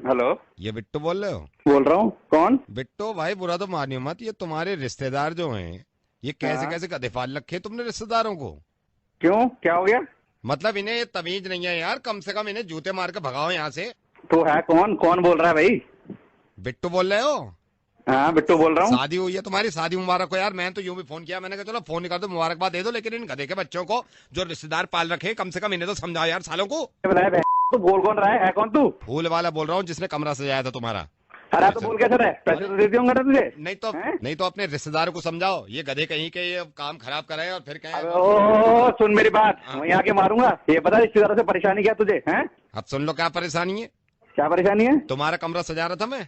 Hello. ये बिट्टू बोल रहे हो? बोल रहा हूँ। कौन? बिट्टू भाई बुरा तो मानियो मत, ये तुम्हारे रिश्तेदार जो हैं ये कैसे हाँ। कैसे गधे पाल रखे तुमने रिश्तेदारों को। क्यों, क्या हो गया? मतलब इन्हें ये तमीज नहीं है यार, कम से कम इन्हें जूते मार के भगाओ यहाँ से। तो है कौन? कौन बोल रहा है भाई? बिट्टू बोल रहे हो? हाँ, बिट्टू बोल रहा हूँ। शादी हुई है तुम्हारी, शादी मुबारक हो यार। मैं तो यूं भी फोन किया, मैंने कहा चलो फोन कर दो, मुबारकबाद दे दो, लेकिन इन गधे के बच्चों को जो रिश्तेदार पाल रखे हैं, कम से कम इन्हें तो समझाओ यार सालों को। बताया तू बोल कौन रहा है कौन तू? फूल वाला बोल रहा हूँ, जिसने कमरा सजाया था तुम्हारा। अरे तो बोल कैसे रहे? पैसे तो दे दूंगा ना तुझे। नहीं तो हैं? नहीं तो अपने रिश्तेदारों को समझाओ, ये गधे कहीं के ये काम खराब कराए और फिर अबे कहें। ओ सुन मेरी बात, हाँ। वहीं आके मारूंगा। ये बता रिश्तेदारों से परेशानी क्या तुझे? हैं? अब सुन लो क्या परेशानी है। क्या परेशानी है? तुम्हारा कमरा सजा रहा था मैं,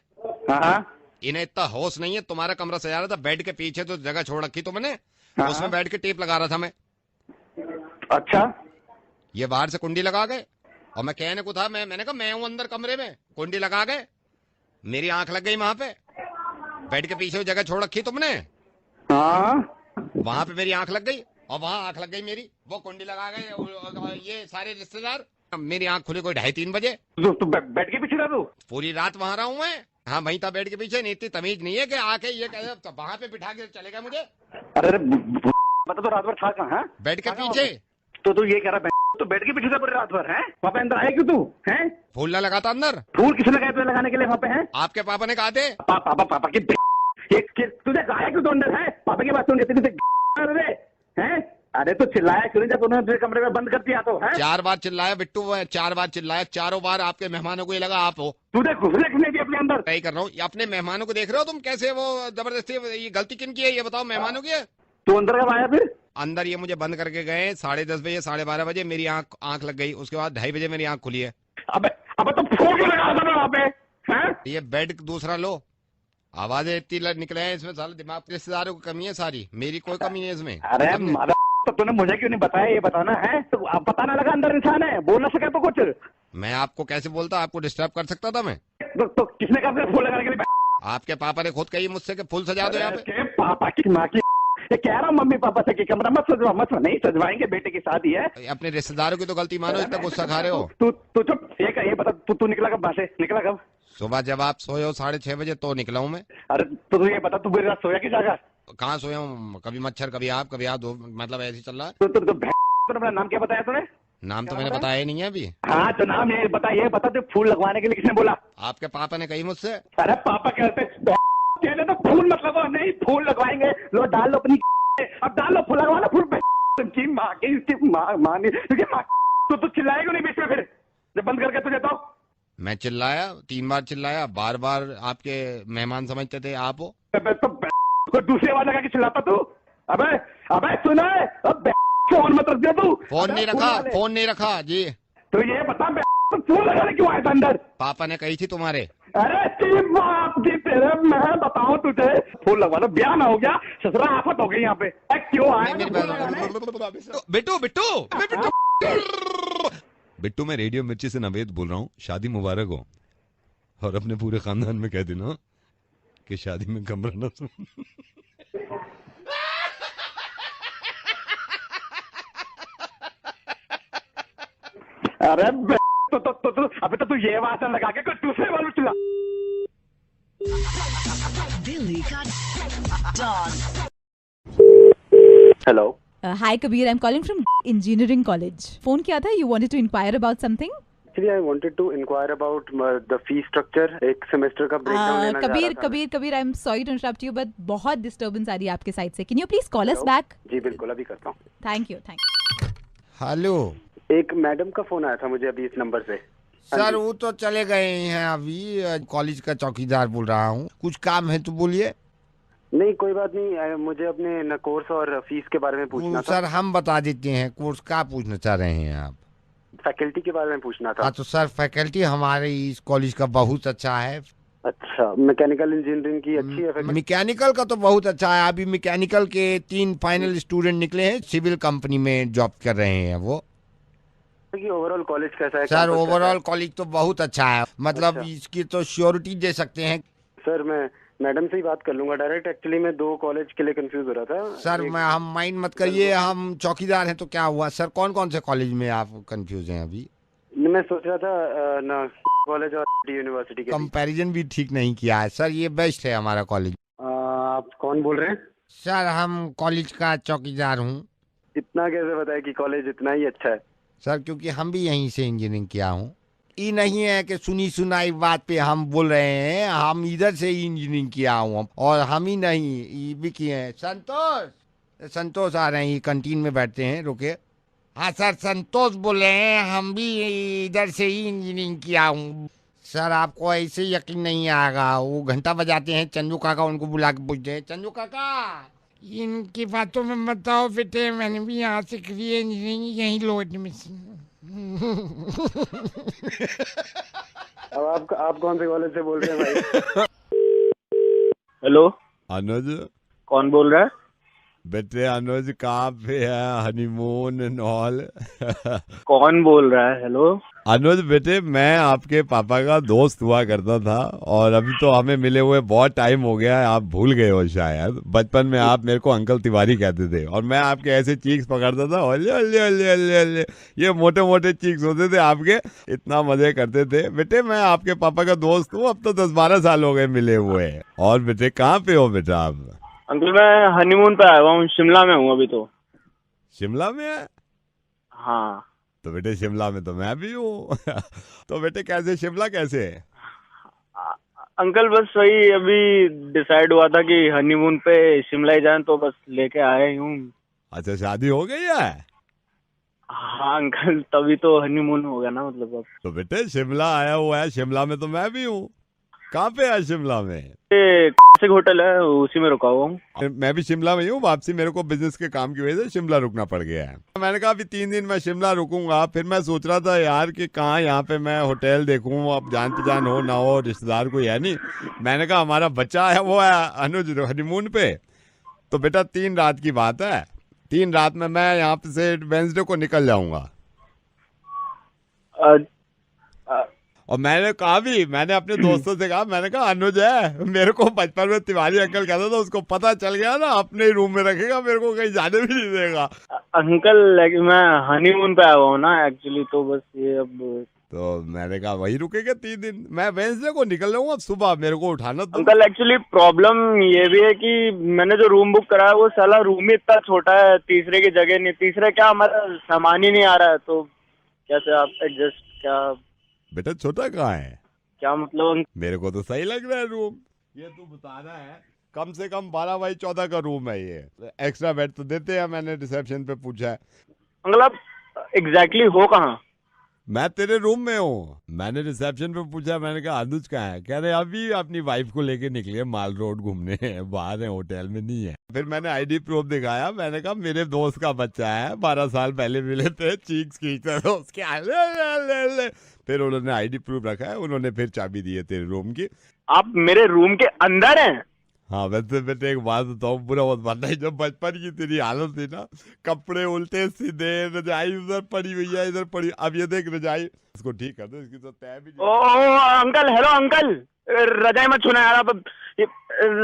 हाँ हाँ इन्हें इतना होश नहीं है। तुम्हारा कमरा सजा रहा था, बेड के पीछे तो जगह छोड़ रखी तुमने, हाँ। उसमें बैठ के टेप लगा रहा था मैं। अच्छा। ये बाहर से कुंडी लगा गए और मैं कहने को था, मैंने कहा मैं हूं अंदर कमरे में, कुंडी लगा गए, मेरी आंख लग गई वहां पे। बेड के पीछे वो जगह छोड़ रखी तुमने, हाँ। वहां पे मेरी आंख लग गई और वहां आंख लग गई मेरी, वो कुंडी लगा गए और ये सारे रिश्तेदार। मेरी आंख खुली कोई 2:30-3 बजे। तू बैठ के पीछे था तू? पूरी रात वहां रहा हूं मैं। हाँ वहीं था बेड के पीछे। नहीं इतनी तमीज नहीं है कि आके ये कहे तो वहां पे बिठा के चले गए मुझे अरे बता, तो रात भर था कहाँ? हाँ? बेड के था कहाँ पीछे। वहाँ पे? तो तू ये कह रहा है तो बैठ के पीछे था पूरी रात भर? है वहाँ पे अंदर आया क्यों तू? है फूल ना लगा था अंदर। फूल किसने कहा तुझे लगाने के लिए वहाँ पे? है आपके पापा ने कहा थे। पापा पापा की तुझे गाया क्यों? तो अंदर है पापा की बात सुन के तुझे हैं? अरे तो चिल्लाया क्यों नहीं जब उन्होंने तुझे कमरे में बंद कर दिया तो? है 4 बार चिल्लाया बिट्टू, 4 बार चिल्लाया, चारों बार आपके मेहमानों को ये लगा आप हो। तुझे घुसने किसने दिया अपने अंदर? नहीं कर रहा हूँ, ये अपने मेहमानों को देख रहे हो तुम कैसे वो जबरदस्ती। ये गलती किन की है ये बताओ, मेहमानों की है? तू अंदर कब आया फिर? अंदर ये मुझे बंद करके गए 10:30 बजे, 12:30 बजे मेरी आंख आंख लग गई, उसके बाद 2:30 बजे मेरी आंख खुली है। अबे अबे तो फोन क्यों लगा था वहाँ पे? हैं? ये बेड दूसरा लो, आवाजें इतनी निकले हैं इसमें, साले दिमाग के रिश्तेदारों की कमी है सारी, मेरी कोई कमी नहीं है इसमें। अरे मादा, तो तूने मुझे क्यों नहीं बताया? ये बताना है तो अब पता ना लगा अंदर इंसान है, बोल ना सके तो कुछ? मैं आपको कैसे बोलता, आपको डिस्टर्ब कर सकता था मैं? तो किसने कहा तुझे फूल लगाने के लिए? आपके पापा ने खुद कही मुझसे कि फूल सजा दो यहाँ पे। के पापा की माँ की ये कह रहा हूँ मम्मी पापा से कि कमरा मत सजवा मत सजवा। नहीं सजवाएंगे, बेटे की शादी है। अपने रिश्तेदारों की तो गलती मानो, इतना गुस्सा खा रहे हो। तू चुप। ये बता, तू निकला कब वहाँ से? निकला कब? सुबह जब आप सोए हो 6:30 बजे तो निकला हूँ मैं। अरे तो तू ये बता, तू पूरी रात सोया की जागा? कहाँ सोया हूँ, कभी मच्छर कभी आप कभी आप, मतलब ऐसे ही चल रहा है। तूने अपना नाम क्या बताया तूने? नाम तो मैंने बताया ही नहीं है अभी। हाँ तो नाम ये बता तू फूल लगवाने के लिए किसने बोला? आपके पापा ने कही मुझसे। अरे पापा कहते कहते तो फूल मत लगवाओ। नहीं फूल लगवाएंगे, लो डाल लो अपनी अब डाल लो फूल, लगवा लो फूल। तुमकी माँ की इसकी माँ ने तुझे माँ तो चिल्लाएगा नहीं बीच में फिर जब बंद करके तुझे? तो मैं चिल्लाया 3 बार चिल्लाया, बार बार आपके मेहमान समझते थे आप हो। तो दूसरी आवाज लगा के चिल्लाता तू? अबे अबे सुना है, अब फोन मत रख दिया तू। फोन नहीं रखा, फोन नहीं रखा जी। तो ये बता तो फूल लगाने क्यों आया था अंदर? पापा ने कही थी तुम्हारे। अरे तेरी बाप की तेरे, मैं बताऊं तुझे, फूल लगवा लो, ब्याह ना हो गया, ससुरा आफत हो गई यहाँ पे। क्यों आया मेरी फूल लगाने? बिट्टू बिट्टू बिट्टू, मैं रेडियो मिर्ची से नवेद बोल रहा हूँ। शादी मुबारक हो, और अपने पूरे खानदान में कह देना कि शादी में कमरा ना सुन। अरे अबे तो तू ये वासन लगा के कोई दूसरे वालों चिल्ला। दिल्ली का don. Hello. Hi Kabir, I'm calling from engineering college. Phone किया था, you wanted to inquire about something? Actually, I wanted to inquire about the fee structure. एक सेमेस्टर का ब्रेकडाउन लेना चाह रहा था। Kabir, I'm sorry to interrupt you, but बहुत disturbance आ रही है आपके साइड से. Can you please call us back? जी बिल्कुल, अभी करता हूँ। Thank you. हेलो एक मैडम का फोन आया था मुझे अभी इस नंबर से। सर, वो तो चले गए हैं अभी, कॉलेज का चौकीदार बोल रहा हूँ। कुछ काम है तो बोलिए। नहीं कोई बात नहीं, मुझे अपने न कोर्स और फीस के बारे में पूछना था। सर हम बता देते हैं, कोर्स क्या पूछना चाह रहे हैं आप? फैकल्टी के बारे में पूछना था। हाँ तो सर, फैकल्टी हमारे इस कॉलेज का बहुत अच्छा है। अच्छा, मैकेनिकल इंजीनियरिंग की अच्छी है faculty? मैकेनिकल का तो बहुत अच्छा है। अभी मैकेनिकल के 3 फाइनल स्टूडेंट निकले हैं, सिविल कंपनी में जॉब कर रहे हैं वो। कि ओवरऑल कॉलेज कैसा है? सर ओवरऑल कॉलेज तो बहुत अच्छा है, मतलब अच्छा। इसकी तो श्योरिटी दे सकते हैं। सर मैं मैडम से ही बात कर लूंगा डायरेक्ट। एक्चुअली मैं 2 कॉलेज के लिए कंफ्यूज हो रहा था। सर हम माइंड मत करिए, हम चौकीदार हैं तो क्या हुआ। सर कौन कौन से कॉलेज में आप कंफ्यूज हैं अभी? मैं सोच रहा था ना कॉलेज और यूनिवर्सिटी के बीच। कंपैरिजन भी ठीक नहीं किया है सर, ये बेस्ट है हमारा कॉलेज। आप कौन बोल रहे हैं? सर हम कॉलेज का चौकीदार हूँ। इतना कैसे बताया कि कॉलेज इतना ही अच्छा है? सर क्योंकि हम भी यहीं से इंजीनियरिंग किया हूँ। ये नहीं है कि सुनी सुनाई बात पे हम बोल रहे हैं, हम इधर से ही इंजीनियरिंग किया हूँ। और हम ही नहीं, ये भी किए हैं। संतोष आ रहे हैं, ये कैंटीन में बैठते हैं, रुके। हाँ सर, संतोष बोले हैं, हम भी इधर से ही इंजीनियरिंग किया हूँ। सर आपको ऐसे यकीन नहीं आएगा, वो घंटा बजाते हैं चंदू काका, उनको बुला के पूछते हैं, चंदू काका इनकी बातों में बताओ बेटे, मैंने भी यहाँ से करी है इंजीनियरिंग, यहीं लो एडमिशन। अब आप कौन से कॉलेज से बोल रहे हैं भाई? हेलो, अनुज कौन बोल रहा है? बेटे, अनुज कहाँ पे है, हनीमून एंड ऑल? कौन बोल रहा है? हेलो अनुज बेटे, मैं आपके पापा का दोस्त हुआ करता था, और अभी तो हमें मिले हुए बहुत टाइम हो गया है, आप भूल गए हो शायद। बचपन में आप मेरे को अंकल तिवारी कहते थे, और मैं आपके ऐसे चीक्स पकड़ता था, ओले ओले ओले ओले ओले, ये मोटे मोटे चीक्स होते थे आपके, इतना मजे करते थे। बेटे मैं आपके पापा का दोस्त हूँ, अब तो 10-12 साल हो गए मिले हुए। और बेटे कहाँ पे हो बेटा आप? अंकल मैं हनीमून पे आया हुआ हूँ, शिमला में हूँ अभी तो। शिमला में है? हाँ तो बेटे शिमला में तो मैं भी हूँ। तो बेटे कैसे, शिमला कैसे है? अंकल बस वही अभी डिसाइड हुआ था कि हनीमून पे शिमला ही जाएं, तो बस लेके आया ही हूँ। अच्छा, शादी हो गई है? हाँ अंकल, तभी तो हनीमून हो गया ना, मतलब अब। तो बेटे शिमला आया हुआ है, शिमला में तो मैं भी हूँ। कहाँ पे है शिमला में? एक होटल है, उसी में रुका हुआ हूँ। मैं भी शिमला में ही हूँ, वापसी मेरे को बिजनेस के काम की वजह से शिमला रुकना पड़ गया है। मैंने कहा अभी 3 दिन मैं शिमला रुकूंगा, फिर मैं सोच रहा था यार कि कहाँ यहाँ पे मैं होटल देखूं, अब जान पहचान हो ना हो, रिश्तेदार कोई है नहीं। मैंने कहा हमारा बच्चा है, वो है अनुज, हनीमून पे। तो बेटा 3 रात की बात है, 3 रात में मैं यहाँ पे से वेंसडे को निकल जाऊंगा। और मैंने कहा भी, मैंने अपने दोस्तों से कहा, मैंने कहा अनुज है, मेरे को बचपन में तिवारी अंकल कहता था, उसको पता चल गया ना अपने ही रूम में रखेगा, मेरे को कहीं जाने भी नहीं देगा। अंकल मैं हनीमून पे आया हुआ हूँ ना एक्चुअली, तो बस ये अब। तो मैंने कहा वही रुकेगा 3 दिन, मैं वेंसडे को निकल जाऊंगा सुबह, मेरे को उठाना तो। अंकल एक्चुअली प्रॉब्लम ये भी है कि मैंने जो रूम बुक करा है वो साला रूम ही इतना छोटा है, तीसरे की जगह नहीं, तीसरे क्या हमारा सामान ही नहीं आ रहा है, तो कैसे आप एडजस्ट? क्या बेटा छोटा कहाँ है? क्या मतलब? मेरे को तो सही लग रहा है रूम, ये तू बता रहा है कम से कम 12x14 का रूम है ये, एक्स्ट्रा बेड तो देते हैं, मैंने रिसेप्शन पे पूछा है। अंकल आप एग्जैक्टली हो कहाँ? मैं तेरे रूम में हूँ। मैंने रिसेप्शन पे पूछा, मैंने कहा अनुज कहाँ है? कह रहे अभी अपनी वाइफ को लेके निकले माल रोड घूमने, बाहर है, होटल में नहीं है। फिर मैंने आईडी प्रूफ दिखाया, मैंने कहा मेरे दोस्त का बच्चा है, 12 साल पहले मिले थे, चीक्स खींचते थे उसके। फिर उन्होंने आईडी प्रूफ रखा है, उन्होंने फिर चाबी दी है तेरे रूम की। आप मेरे रूम के अंदर हैं? हाँ वैसे बेटे एक बात बताऊँ, बुरा मत मानना, जब बचपन की तेरी हालत थी ना, कपड़े उल्टे सीधे, रजाई उधर पड़ी हुई है, इधर पड़ी, अब ये देख रजाई, इसको ठीक कर दो, इसकी तो तय भी। ओह अंकल, हेलो अंकल, रजाई मत छूना यार, आप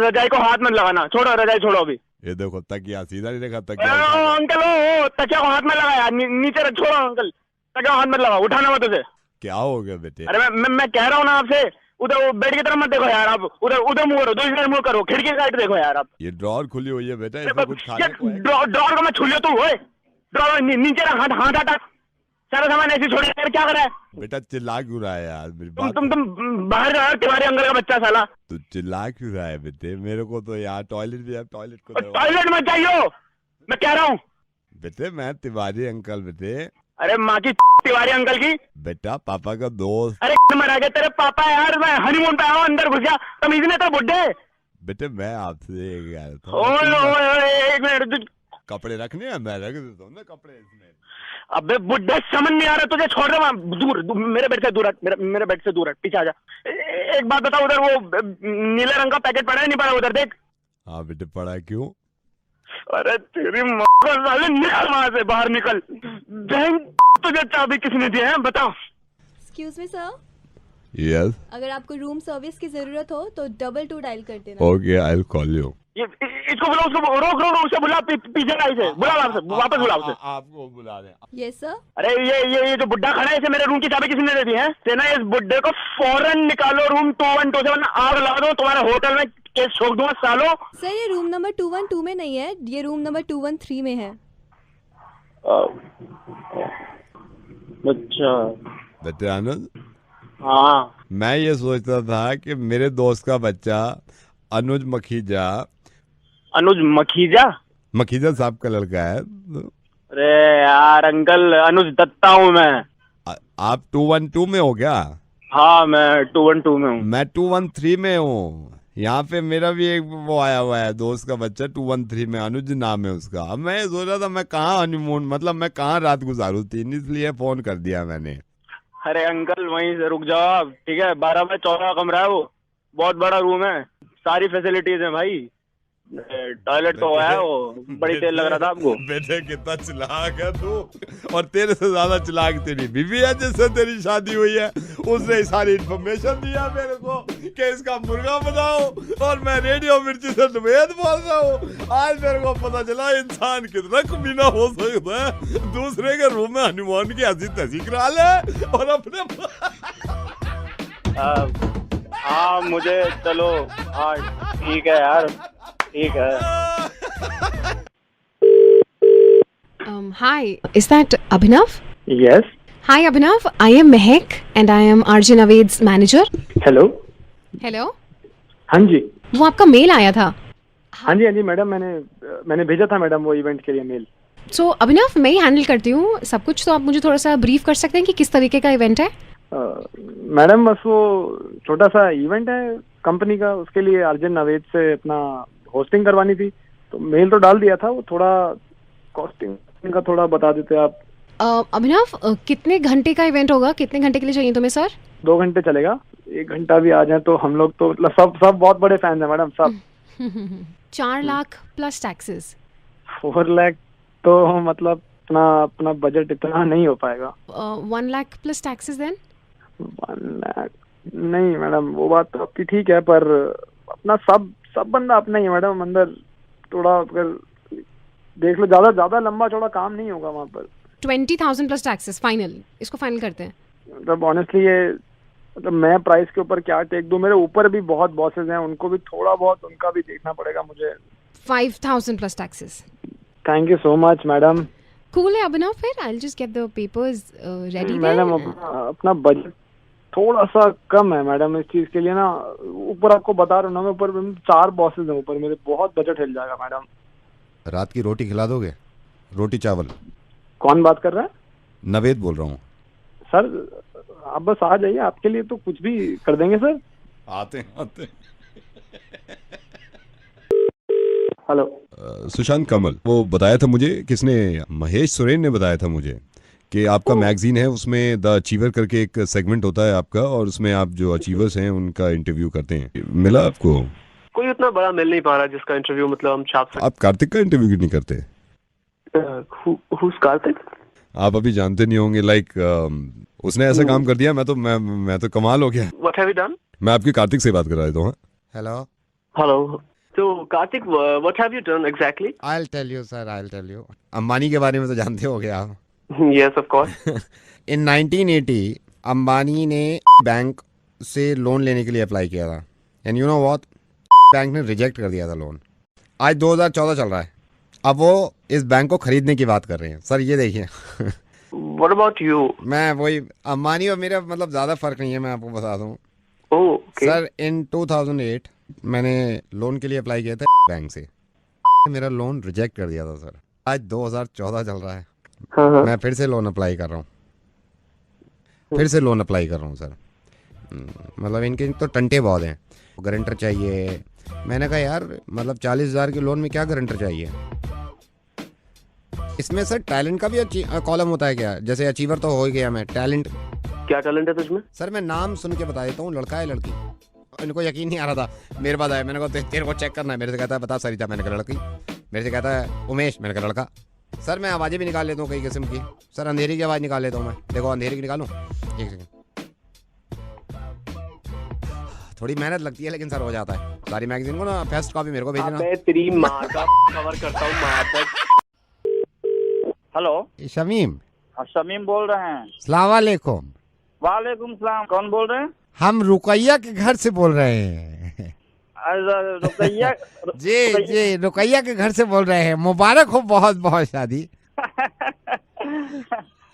रजाई को हाथ मत लगाना, छोड़ो रजाई, छोड़ो अभी। ये देखो तकिया सीधा नहीं रखा, तकिया अंकल ओ तकिया को हाथ में लगाया, नीचे रख, छोड़ो अंकल, तकिया को हाथ में लगा, उठाना मत उसे। क्या हो गया बेटे? अरे मैं कह रहा हूँ ना आपसे, उधर वो बेड की तरफ मत देखो यार, आप उधर मुंह करो, दूसरी तरफ मुंह करो, खिड़की की साइड देखो यार आप। ये ड्रॉर खुली हुई है बेटा, इसमें कुछ खाने को है? ड्रॉर को मैं छू लियो तू, ओए ड्रॉर नीचे रख, हाथ हटा, सारा सामान ऐसे छोड़ यार, क्या कर रहा है? बेटा चिल्ला क्यों रहा है यार? मेरी बात तुम बाहर जाओ, तुम्हारे अंकल का बच्चा साला। तू चिल्ला क्यों रहा है बेटे? मेरे को तो यार टॉयलेट भी है, टॉयलेट को टॉयलेट मत जाइयो, मैं कह रहा हूँ। बेटे मैं तिवारी अंकल बेटे। अरे माँ की तिवारी अंकल की, बेटा पापा का दोस्त। अरे मरा गया तेरे पापा यार, मैं हनीमून पे आया, अंदर घुस गया, तमीज नहीं था बुड्ढे। बेटे मैं आपसे एक मिनट, कपड़े रखने हैं, मैं रख देता हूँ ना कपड़े इसमें। अबे बुड्ढे समझ नहीं आ रहा तुझे, छोड़ रहा दूर, मेरे बेड से दूर हट, मेरे बेड से दूर हट, पीछे आ जा। एक बात बता, उधर वो नीले रंग का पैकेट पड़ा है, नहीं पड़ा उधर देख? हाँ बेटे पड़ा है, क्यों? अरे तेरी माँ को साले, निकल वहां से, बाहर निकल। तुझे चाबी किसने दी है बताओ? Excuse me sir. यस। अगर आपको रूम सर्विस की जरूरत हो तो 22 डायल कर देना। Okay I will call you. ये इसको बुला, उसको रोक रोक उसे बुला, पीछे का इसे बुला, वापस बुला उसे। आपको बुला दें। Yes, sir. अरे ये जो बुड्ढा खड़ा है, इसे मेरे रूम की चाबी किसने दे दी है? सेना, इस बुड्ढे को फौरन निकालो रूम 212 से, वरना आग लगा दो, तुम्हारे होटल में केस ठोक दूंगा सालो। सर ये रूम नंबर 212 में नहीं है, ये रूम नंबर 213 में है। अच्छा बेटे आनंद, हाँ, मैं ये सोचता था कि मेरे दोस्त का बच्चा अनुज मखीजा मखीजा साहब का लड़का है। अरे यार अंकल, अनुज दत्ता हूँ मैं। आप 212 में हो क्या? हाँ मैं 212 में हूँ। मैं 213 में हूँ। यहाँ पे मेरा भी एक वो आया हुआ है, दोस्त का बच्चा 213 में, अनुज नाम है उसका। अब मैं सोच रहा था मैं कहाँ हनीमून, मतलब मैं कहाँ रात गुजारूं थी, इसलिए फोन कर दिया मैंने। अरे अंकल वहीं से रुक जाओ आप, ठीक है? 12 बाय 14 कमरा है वो, बहुत बड़ा रूम है, सारी फैसिलिटीज है भाई। टॉयलेट तो है वो, बड़ी तेल लग रहा था आपको। बेटे कितना चालाक है तू, और तेरे से ज्यादा चालाक तेरी बीवी है जिससे तेरी शादी हुई है। उसने सारी इन्फॉर्मेशन दिया मेरे को कि इसका मुर्गा बनाओ, और मैं रेडियो मिर्ची से नवेद बोल रहा हूँ। आज मेरे को पता चला इंसान कितना कमीना हो सकता है, दूसरे के रूम में हनुमान की हंसी तसी करा ले और अपने हाँ मुझे चलो, हाँ ठीक है यार, ठीक है। Hi, is that Abhinav? Yes. Hi Abhinav, I am Mehak and I am RJ Naved's manager. Hello. Hello? हाँ जी। वो आपका मेल आया था। हाँ जी मैडम, मैंने भेजा था मैडम वो इवेंट के लिए मेल। So अभिनव, मैं ही हैंडल करती हूँ सब कुछ, तो आप मुझे थोड़ा सा ब्रीफ कर सकते हैं कि किस तरीके का इवेंट है? मैडम बस वो छोटा सा इवेंट है कंपनी का, उसके लिए अर्जुन नवेद से अपना होस्टिंग करवानी थी, तो मेल तो डाल दिया था, वो थोड़ा कॉस्टिंग का थोड़ा बता देते आप। अभिनव, कितने घंटे का इवेंट होगा, कितने घंटे के लिए चाहिए तुम्हें सर? 2 घंटे चलेगा, 1 घंटा भी आ जाए तो हम लोग तो सब बहुत बड़े फैन है मैडम, सब। 4 लाख प्लस टैक्सेस। 4 लाख तो मतलब अपना बजट इतना नहीं हो पाएगा। 1 lakh plus taxes then? 1 lakh नहीं मैडम, वो बात तो आपकी ठीक है, पर अपना सब बंदा अपना ही है मैडम, अंदर थोड़ा अगर देख लो, ज्यादा लंबा चौड़ा काम नहीं होगा वहाँ पर। 20,000 प्लस टैक्सेस फाइनल, इसको फाइनल करते हैं। मतलब ऑनेस्टली ये मतलब मैं प्राइस के ऊपर क्या टेक दूं, मेरे ऊपर भी बहुत बॉसेस हैं, उनको भी थोड़ा बहुत उनका भी देखना पड़ेगा मुझे। 5,000 plus taxes. Thank you so much madam. Cool है अभिनव, फिर I will just get the papers ready. Madam अपना बजट थोड़ा सा कम है मैडम इस चीज के लिए ना, ऊपर आपको बता रहा हूँ ना, मैं ऊपर 4 बॉसेस हैं ऊपर, मेरे बहुत बजट हिल जाएगा मैडम। रात की रोटी खिला दोगे? रोटी चावल। कौन बात कर रहा है? नवेद बोल रहा हूँ सर। आप बस आ जाइए, आपके लिए तो कुछ भी कर देंगे सर। आते हेलो। सुशांत कमल, वो बताया था मुझे, किसने? महेश सुरेन ने बताया था मुझे कि आपका मैगजीन है, उसमें द अचीवर करके एक सेगमेंट होता है आपका, और उसमें आप जो अचीवर्स हैं उनका इंटरव्यू करते हैं। मिला आपको? कोई उतना बड़ा मिल नहीं पा रहा जिसका इंटरव्यू मतलब हम छाप सकते। आप कार्तिक का इंटरव्यू क्यों नहीं करते? Who's कार्तिक? आप अभी जानते नहीं होंगे, लाइक उसने ऐसा काम कर दिया, मैं तो कमाल हो गया। What have you done? मैं आपकी कार्तिक से बात कर रहा था। Hello hello. तो Kartik, what have you done exactly? I'll tell you sir, I'll tell you। Ambani के बारे में तो जानते होंगे आप। Yes, of course। In 1980 Ambani ने बैंक से लोन लेने के लिए अप्लाई किया था, and you know what, bank ने रिजेक्ट कर दिया था लोन। आज 2014 चल रहा है, अब वो इस बैंक को खरीदने की बात कर रहे हैं सर, ये देखिए। What about you? मैं वही, अंबानी और मेरा मतलब ज़्यादा फर्क नहीं है, मैं आपको बता दूँ। Oh, okay। सर इन 2008 मैंने लोन के लिए अप्लाई किया था बैंक से, मेरा लोन रिजेक्ट कर दिया था सर। आज 2014 चल रहा है, हाँ। मैं फिर से लोन अप्लाई कर रहा हूँ, सर। मतलब इनके तो टंटे बहुत हैं, गारंटर चाहिए। मैंने कहा यार मतलब 40,000 के लोन में क्या गारंटर चाहिए? इसमें सर टैलेंट का भी कॉलम होता है क्या? जैसे अचीवर तो हो ही गया मैं, टैलेंट। क्या टैलेंट है तुझमें? सर मैं नाम सुन के बता देता हूँ, लड़का है लड़की। इनको यकीन नहीं आ रहा था, मेरे पास आया, मैंने कहा तेरे को चेक करना है। मेरे से कहता है बता सरिता, मैंने कहा लड़की। मेरे से कहता है उमेश, मैंने कहा लड़का। सर मैं आवाज़ें भी निकाल लेता हूँ कई किस्म की। सर अंधेरी की आवाज़ निकाल लेता हूँ मैं, देखो अंधेरी की निकालूँ, एक सेकंड। थोड़ी मेहनत लगती है लेकिन सर हो जाता है। सारी मैगजीन को ना फर्स्ट कॉपी मेरे को भेजना। अबे तेरी माँ का कवर करता हूँ माँ तक। हेलो शमीम। शमीम बोल रहे हैं। अस्सलाम वालेकुम। वालेकुम सलाम। कौन बोल रहे हैं? हम रुकैया के घर से बोल रहे हैं। रुकैया? जी रुकैया के घर से बोल रहे हैं। मुबारक हो बहुत बहुत शादी।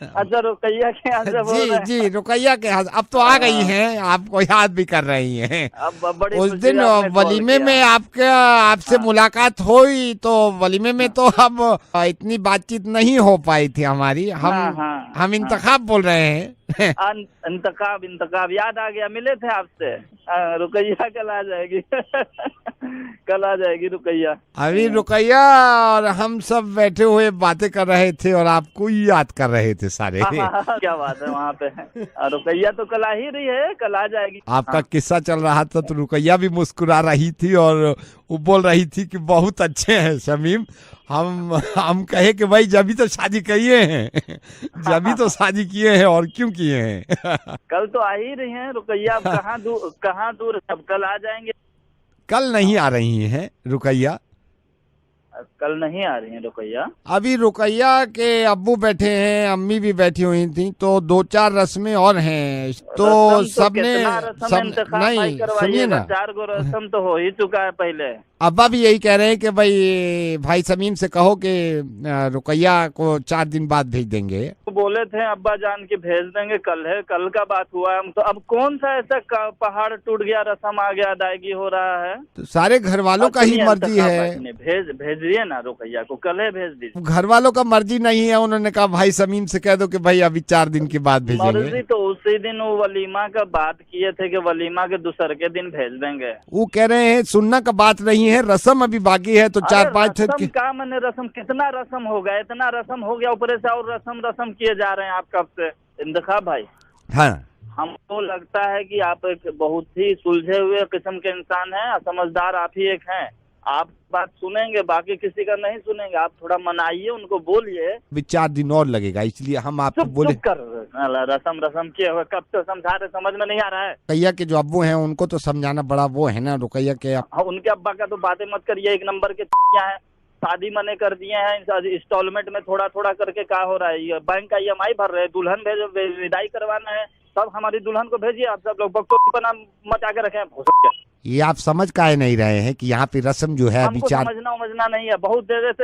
अच्छा रुकैया के यहाँ से बोल रहे हैं? जी रुकैया के यहाँ। अब तो आ गई हैं, आपको याद भी कर रही हैं। अब बड़ी उस दिन वलीमे में आपसे मुलाकात हुई तो वलीमे में तो हम इतनी बातचीत नहीं हो पाई थी हमारी। हम इंतखाब बोल रहे हैं। इंतखाब याद आ गया। मिले थे आपसे। रुकैया कल आ जाएगी। कल आ जाएगी रुकैया। अभी रुकैया और हम सब बैठे हुए बातें कर रहे थे और आपको ही याद कर रहे थे सारे। क्या बात है वहाँ पे। रुकैया तो कल आ ही रही है, कल आ जाएगी। आपका किस्सा चल रहा था तो रुकैया भी मुस्कुरा रही थी और वो बोल रही थी कि बहुत अच्छे हैं शमीम। हम कहे कि भाई जब भी तो शादी किए हैं, जब भी तो शादी किए हैं और क्यों किए हैं। कल तो आ ही रही हैं रुकैया। अब कहाँ दूर अब कल आ जाएंगे। कल नहीं आ रही हैं रुकैया। कल नहीं आ रही हैं रुकैया। अभी रुकैया के अब्बू बैठे हैं, अम्मी भी बैठी हुई थी, तो 2-4 रस्में और हैं। तो सबने नहीं सुनिए ना, 4 गो रस्म तो हो ही चुका है पहले। अब्बा भी यही कह रहे हैं कि भाई समीम से कहो कि रुकैया को 4 दिन बाद भेज देंगे। तो बोले थे अब्बा जान के भेज देंगे। कल है, कल का बात हुआ है। तो अब कौन सा ऐसा पहाड़ टूट गया, रस्म आ गया, अदायगी हो रहा है। तो सारे घर वालों का ही मर्जी है। भेजिए ना रुकैया को, कल है भेज दीजिए। घर वालों का मर्जी नहीं है। उन्होंने कहा भाई समीम से कह दो कि भाई अभी 4 दिन के बाद भेजेंगे। मर्जी तो उसी दिन वो वलीमा का बात किए थे कि वलीमा के दूसरे के दिन भेज देंगे। वो कह रहे हैं सुनना का बात नहीं है, रस्म अभी बाकी है। तो 4-5 का मैंने रस्म, कितना रस्म हो गया, इतना रस्म हो गया, ऊपर से और रस्म किए जा रहे हैं आप कब से। इंतखाब भाई, हाँ हमको लगता है कि आप एक बहुत ही सुलझे हुए किस्म के इंसान हैं, समझदार आप ही एक हैं। आप बात सुनेंगे, बाकी किसी का नहीं सुनेंगे। आप थोड़ा मनाइए, उनको बोलिए। अभी 4 दिन और लगेगा, इसलिए हम आपको बोले। रस्म किए हुए कब से समझा रहे, समझ में नहीं आ रहा है। रुकैया के जो अब्बू हैं उनको तो समझाना बड़ा वो है ना। रुकैया के उनके अब्बा का तो बातें मत करिए, 1 नंबर के हैं। शादी मने कर दिए हैं, इंस्टॉलमेंट में थोड़ा थोड़ा करके क्या हो रहा है। बैंक का EMI भर रहे हैं, दुल्हन भेजो, विदाई करवाना है। सब हमारी दुल्हन को भेजिए। आप सब लोग बक्सों मचा के रखे। ये आप समझ काहे नहीं रहे हैं कि यहाँ पे रस्म जो है अभी समझना नहीं है। बहुत देर से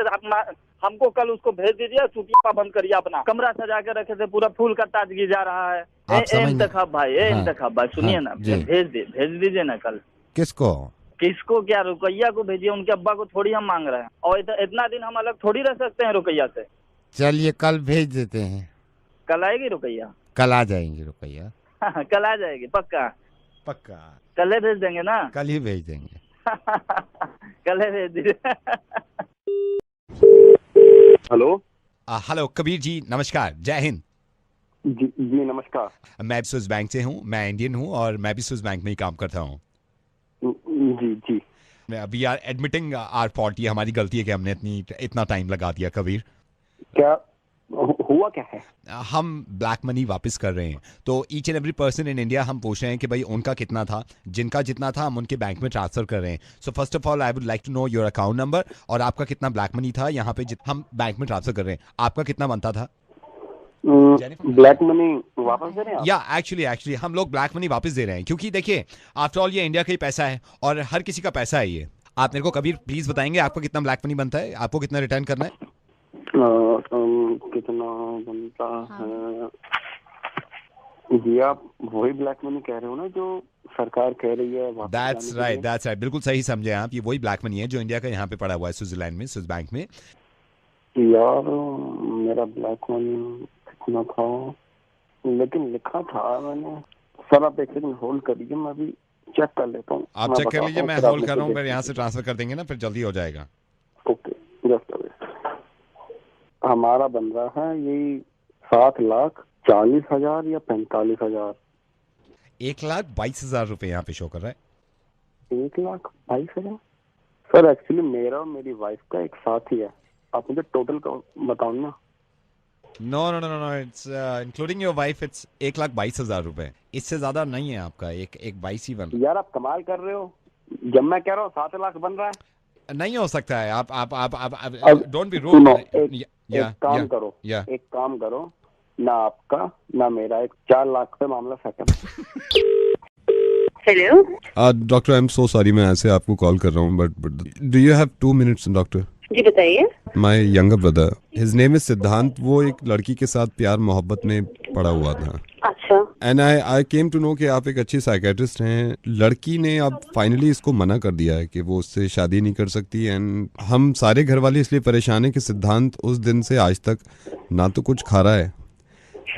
हमको कल उसको भेज दीजिए। चुटिया बंद करिए, अपना कमरा सजा के रखे थे, पूरा फूल का ताजगी जा रहा है। इंतखाब भाई, इंतखाब भाई सुनिए ना, भेज दीजिए ना कल। किसको क्या रुकैया को भेजिए। उनके अब्बा को थोड़ी हम मांग रहे हैं, और इतना दिन हम अलग थोड़ी रह सकते हैं रुकैया से। चलिए कल भेज देते हैं। कल आएगी रुकैया? कल आ जाएंगी रुकैया। कल आ जाएगी पक्का? पक्का कल ही भेज देंगे ना? कल ही भेज देंगे। कल ही भेज दीजिए। हेलो कबीर जी, नमस्कार, जय हिंद। जी नमस्कार। मैं स्विस बैंक से हूँ, मैं इंडियन हूँ और मैं भी स्विस बैंक में ही काम करता हूँ। जी we are admitting our fault. ये हमारी गलती है कि हमने इतना टाइम लगा दिया। कबीर, क्या हुआ क्या है? हम ब्लैक मनी वापस कर रहे हैं। तो each and every person in India हम पूछ रहे हैं कि भाई उनका कितना था, जिनका जितना था हम उनके बैंक में ट्रांसफर कर रहे हैं। So first of all I would like to know your account number और आपका कितना ब्लैक मनी था यहाँ पे हम बैंक में ट्रांसफर कर रहे हैं। आपका कितना बनता था? ब्लैक मनी वापस दे रहे हैं? या एक्चुअली हम लोग ब्लैक मनी वापस दे रहे हैं, क्योंकि देखिए आफ्टर ऑल ये इंडिया का ही पैसा है और हर किसी का पैसा है ये। आप मेरे को कबीर प्लीज बताएंगे आपका कितना ब्लैक मनी बनता है, आपको कितना रिटर्न करना है? कितना बनता है जी? आप वही ब्लैक मनी कह रहे हो ना जो सरकार कह रही है? दैट्स राइट, बिल्कुल सही समझे आप। ये वही ब्लैक मनी है जो इंडिया का यहाँ पे पड़ा हुआ है स्विट्जरलैंड में, स्विस बैंक में। यार मेरा ब्लैक मनी कितना था, लेकिन लिखा था मैंने। सर आप 1 सेकंड होल्ड करिए, मैं अभी चेक कर लेता हूँ। आप चेक कर लीजिए, मैं होल्ड कर रहा हूँ। फिर यहाँ से ट्रांसफर कर देंगे ना, फिर जल्दी हो जाएगा। ओके, जस्ट हमारा बन रहा है यही 7,40,000 या 45,000। 1,22,000 रुपए यहाँ पे शो कर रहा है। 1,22,000? सर एक्चुअली मेरा और मेरी वाइफ का एक साथ ही है। आप मुझे टोटल का बताओ ना। No no no no, it's including your wife, it's 1,22,000 रुपए। इससे ज्यादा नहीं है आपका, एक 22 ही बन रहा यार आप कमाल कर रहे हो, जब मैं कह रहा हूँ 7 लाख बन रहा है। है। नहीं हो सकता है, आप अब डोंट बी सुनो, रूड। एक काम करो, ना आपका ना मेरा, एक 4 लाख पे मामला settle. Hello doctor, I am so sorry, मैं ऐसे आपको कॉल कर रहा हूँ, but do you have 2 minutes doctor? जी बताइए। My younger brother, his name is Siddhant, वो एक लड़की के साथ प्यार मोहब्बत में पड़ा हुआ था। अच्छा। And I came to know कि आप एक अच्छी साइकेट्रिस्ट हैं। लड़की ने अब फाइनली इसको मना कर दिया है कि वो उससे शादी नहीं कर सकती। एंड हम सारे घर वाले इसलिए परेशान हैं कि सिद्धांत उस दिन से आज तक ना तो कुछ खा रहा है,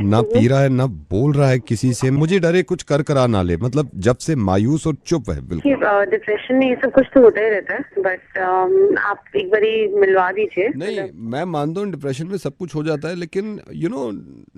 ना पी रहा है, ना बोल रहा है किसी से। मुझे डर है कुछ कर करा ना ले, मतलब जब से मायूस और चुप है बिल्कुल। डिप्रेशन में ये सब कुछ तो होता ही रहता है, बट आप एक बारी मिलवा दीजिए। नहीं, मैं मानता हूँ डिप्रेशन में सब कुछ हो जाता है, लेकिन यू नो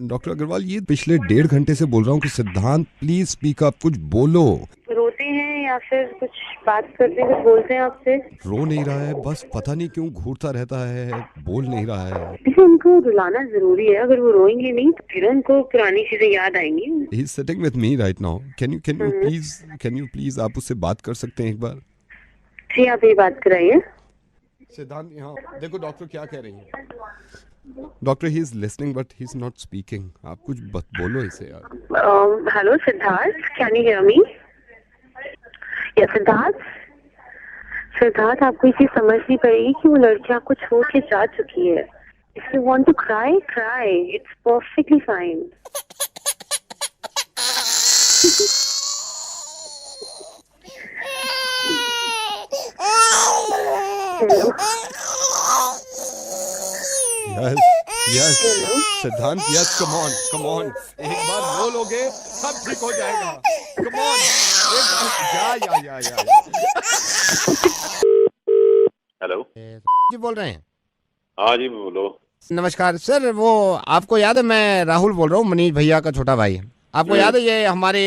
डॉक्टर अग्रवाल, ये पिछले 1.5 घंटे से बोल रहा हूँ कि सिद्धांत प्लीज स्पीक अप, कुछ बोलो। रोते हैं या फिर कुछ बात करते हैं, कुछ बोलते हैं आपसे? रो नहीं रहा है, बस पता नहीं क्यों घूरता रहता है, बोल नहीं रहा है। देखिए, उनको रुलाना जरूरी है, अगर वो रोएंगे नहीं तो फिर उनको पुरानी चीजें याद आएंगी। He is sitting with me right now. Can you please आप उससे बात कर सकते हैं एक बार? जी आप ये बात कराइए। सिद्धांत, यहाँ देखो डॉक्टर क्या कह रही है। Doctor, he is listening but he is not speaking. आप कुछ बोलो इसे यार। Hello Siddharth, can you hear me? Yes Siddharth, आपको ये चीज समझनी पड़ेगी कि वो लड़की आपको छोड़ के जा चुकी है। If you want to cry, cry. It's perfectly fine. Hello. Yes. सिद्धांत, yes, come on. एक बार बोलोगे सब ठीक हो जाएगा। Come on. या। हेलो जी बोल रहे हैं? हाँ जी बोलो। नमस्कार सर, वो आपको याद है, मैं राहुल बोल रहा हूँ, मनीष भैया का छोटा भाई। आपको याद है ये हमारे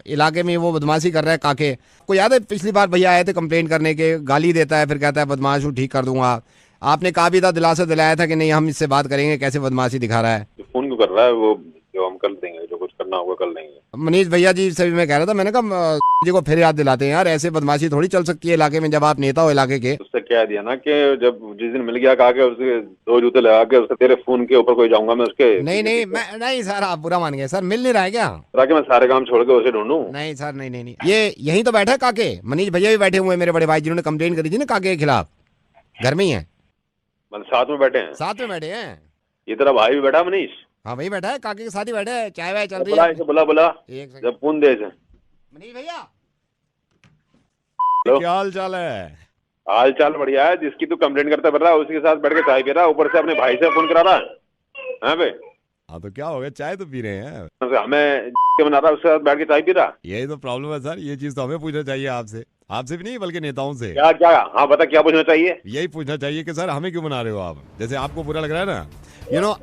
इलाके में वो बदमाशी कर रहा है काके? को याद है पिछली बार भैया आए थे कंप्लेंट करने के, गाली देता है फिर कहता है बदमाश हूँ, ठीक कर दूंगा। आपने कहा भी था, दिलासा दिलाया था कि नहीं हम इससे बात करेंगे, कैसे बदमाशी दिखा रहा है। फोन क्यों कर रहा है? वो जो हम कर देंगे, जो कुछ करना होगा कर लेंगे। मनीष भैया जी से भी मैं कह रहा था, मैंने कहा जी को फिर याद दिलाते हैं यार, ऐसे बदमाशी थोड़ी चल सकती है इलाके में जब आप नेता हो इलाके के। उससे कह दिया ना कि जब जिस दिन मिल गया कहा के उसके 2 जूते लगा के उसके तेरे फोन के ऊपर कोई जाऊंगा मैं उसके। नहीं सर, आप बुरा मान गए सर, मिल नहीं रहा है क्या? ताकि मैं सारे काम छोड़ के उसे ढूंढूं? नहीं सर, नहीं, ये यहीं तो बैठा है काके। मनीष भैया भी बैठे हुए हैं, मेरे बड़े भाई जिन्होंने कंप्लेंट करी थी ना काके के खिलाफ, घर में ही है। मतलब साथ में बैठे हैं? ये तेरा भाई भी बैठा मनीष? हाँ वही बैठा है, काके के साथ ही बैठा है, चाय वाय चल रही है। बुला जब फोन दे से। मनीष भैया क्या हाल चाल है? हाल चाल बढ़िया है। जिसकी तू कंप्लेंट करता फिर रहा उसी के साथ बैठ के चाय पी रहा, ऊपर से अपने भाई से फोन करा रहा है बे। हाँ तो क्या हो गया, चाय तो पी रहे हैं। हमें बना रहा उसके साथ बैठ के चाय पी रहा। यही तो प्रॉब्लम है सर, ये चीज तो हमें पूछना चाहिए आपसे भी नहीं बल्कि नेताओं से। क्या? हाँ बता, क्या पूछना चाहिए? यही पूछना चाहिए कि सर हमें क्यों बना रहे हो आप? जैसे आपको बुरा लग रहा है ना,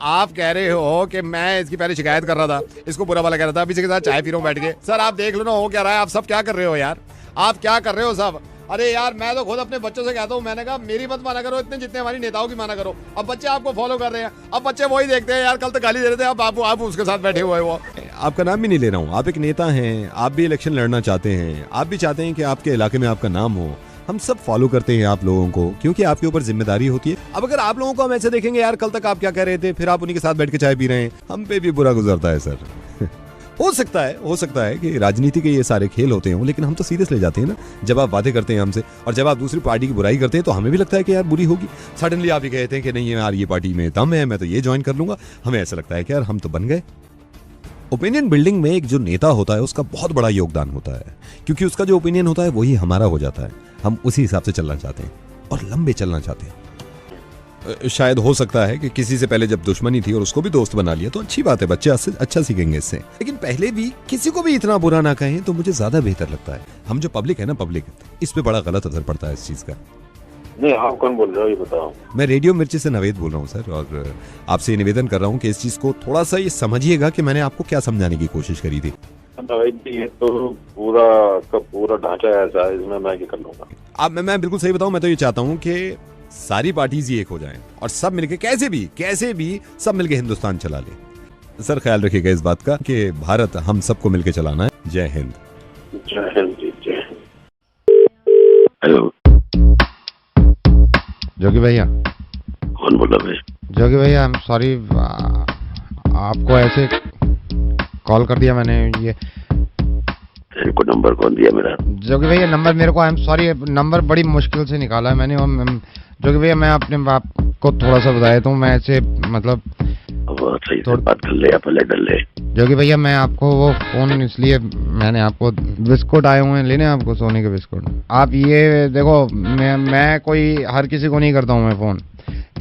आप कह रहे हो कि मैं इसकी पहले शिकायत कर रहा था, इसको बुरा वाला कह रहा था, अभी इसके साथ चाय पी रहा हूँ बैठ के। सर आप देख लो ना हो क्या रहा है, आप सब क्या कर रहे हो यार, आप क्या कर रहे हो सब? अरे यार मैं तो खुद अपने बच्चों से कहता हूँ, मैंने कहा मेरी मत माना करो इतने जितने हमारी नेताओं की माना करो। अब बच्चे आपको फॉलो कर रहे हैं, अब बच्चे वही देखते हैं यार, कल तक गाली दे रहे थे, अब आप उसके साथ बैठे हुए हो। आपका नाम भी नहीं ले रहा हूँ, आप एक नेता हैं, आप भी इलेक्शन लड़ना चाहते हैं, आप भी चाहते हैं कि आपके इलाके में आपका नाम हो। हम सब फॉलो करते हैं आप लोगों को, क्योंकि आपके ऊपर जिम्मेदारी होती है। अब अगर आप लोगों को हम ऐसे देखेंगे यार, कल तक आप क्या कह रहे थे, फिर आप उन्हीं के साथ बैठ के चाय पी रहे हैं, हम पे भी बुरा गुजरता है सर। हो सकता है कि राजनीति के ये सारे खेल होते हैं, लेकिन हम तो सीरियस ले जाते हैं ना जब आप बातें करते हैं हमसे, और जब आप दूसरी पार्टी की बुराई करते हैं तो हमें भी लगता है कि यार बुरी होगी। सडनली आप ये कहते हैं कि नहीं यार ये पार्टी में दम है, मैं तो ये ज्वाइन कर लूंगा, हमें ऐसा लगता है कि यार हम तो बन गए। ओपिनियन बिल्डिंग में एक जो नेता होता है उसका बहुत बड़ा योगदान होता है, क्योंकि उसका जो ओपिनियन होता है वही हमारा हो जाता है। हम उसी हिसाब से चलना चाहते हैं और लंबे चलना चाहते हैं। शायद हो सकता है कि किसी से पहले जब दुश्मनी थी और उसको भी दोस्त बना लिया, तो अच्छी बात है, बच्चे अच्छा सीखेंगे इससे। लेकिन पहले भी किसी को भी इतना बुरा ना कहें तो मुझे ज्यादा बेहतर लगता है। हम जो पब्लिक है ना, पब्लिक इस पे बड़ा गलत असर पड़ता है इस चीज का। नहीं, आप कौन बोल रहे हो ये बताओ? मैं रेडियो मिर्ची से नवेद बोल रहा हूँ सर, और आपसे निवेदन कर रहा हूँ कि इस चीज को थोड़ा सा ये समझिएगा कि मैंने आपको क्या समझाने की कोशिश करी थी। ये तो पूरा ढांचा ऐसा है, इसमें मैं क्या कर लूंगा? मैं बिल्कुल सही बताऊं, मैं तो ये चाहता हूं कि सारी पार्टीज ही एक हो जाएं और सब मिलके कैसे भी सब मिलके हिंदुस्तान चला ले। सर ख्याल रखिएगा इस बात का कि भारत हम सबको मिलके चलाना है। जय हिंद। जय हिंद जी, जय हिंद। हेलो जोगी भैया। कौन बोला भाई? जोगी भैया आई एम सॉरी, आपको ऐसे कॉल कर दिया मैंने। ये तेरे को नंबर कौन दिया मेरा? जोगी भैया नंबर मेरे को, आई एम सॉरी, नंबर बड़ी मुश्किल से निकाला है मैंने। जोगी भैया मैं अपने बाप को थोड़ा सा बताया तो मैं ऐसे मतलब सही से बात कर ले या पहले डर ले। जोगी भैया मैं आपको वो फोन इसलिए मैंने आपको बिस्कुट आए हुए हैं लेने आपको, सोने के बिस्कुट। आप ये देखो मैं कोई हर किसी को नहीं करता हूँ मैं फोन।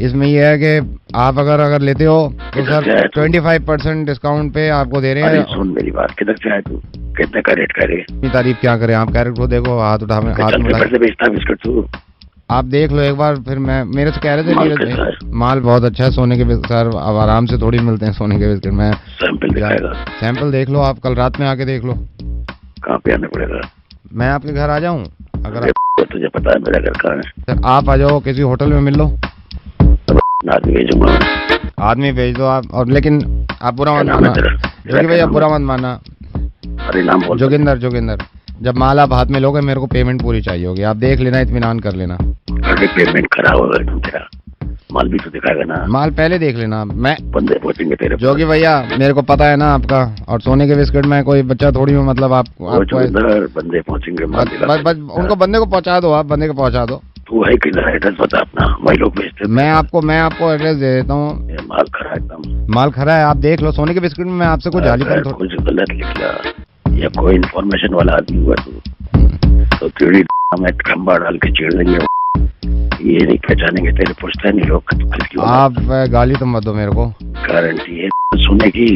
इसमें ये है कि आप अगर लेते हो तो सर 25% डिस्काउंट पे आपको दे रहे हैं। सुन मेरी बात, किधर से आए तू? कितने का रेट करे? इतनी तारीफ क्या करें, आप कैरेट को देखो, हाथ उठा बेचता बिस्कुट तू। आप देख लो एक बार, फिर मैं मेरे से कह रहे थे माल बहुत अच्छा है सोने के बिस्कुट। सर अब आराम से थोड़ी मिलते हैं सोने के बिस्कुट। मैं सैंपल देख लो, आप कल रात में आके देख लो। कहाँ पे आना पड़ेगा? मैं आपके घर आ जाऊँ? अगर तुझे पता है मेरा घर कहाँ है? सर आप आ जाओ, किसी होटल में मिल लो। आदमी भेजूंगा। आदमी भेज दो आप, और लेकिन आप बुरा मत मानना जोगी भैया, बुरा मत मानना। अरे नाम बोल। जोगिंदर। जब माल आप हाथ में लोगे मेरे को पेमेंट पूरी चाहिए होगी। आप देख लेना, इत्मीनान कर लेना। अरे पेमेंट करा होगा तुम, तेरा माल भी तो दिखाएगा ना। माल पहले देख लेना। मैं बंदे पहुंचेंगे तेरे। जोगी भैया मेरे को पता है ना आपका, और सोने के बिस्किट में कोई बच्चा थोड़ी हूँ। मतलब आपको बंदे पहुंचेंगे, उनको बंदे को पहुंचा दो, आप बंदे को पहुंचा दो। तू है किधर? एड्रेस बता अपना, वही लोग भेजते। मैं आपको एड्रेस दे देता हूँ। माल खरा एकदम, माल खरा है। आप देख लो सोने के बिस्किट में मैं आपसे कुछ जालीपन कुछ गलत लिख लिया या कोई इन्फॉर्मेशन वाला आदमी हुआ तो तेरी में खंबा डाल के चीड़ देंगे। ये नहीं पहचानेंगे, तेरे पूछते नहीं लोग किसकी। आप गाली तो मत दो मेरे को। गारंटी है सुनने की?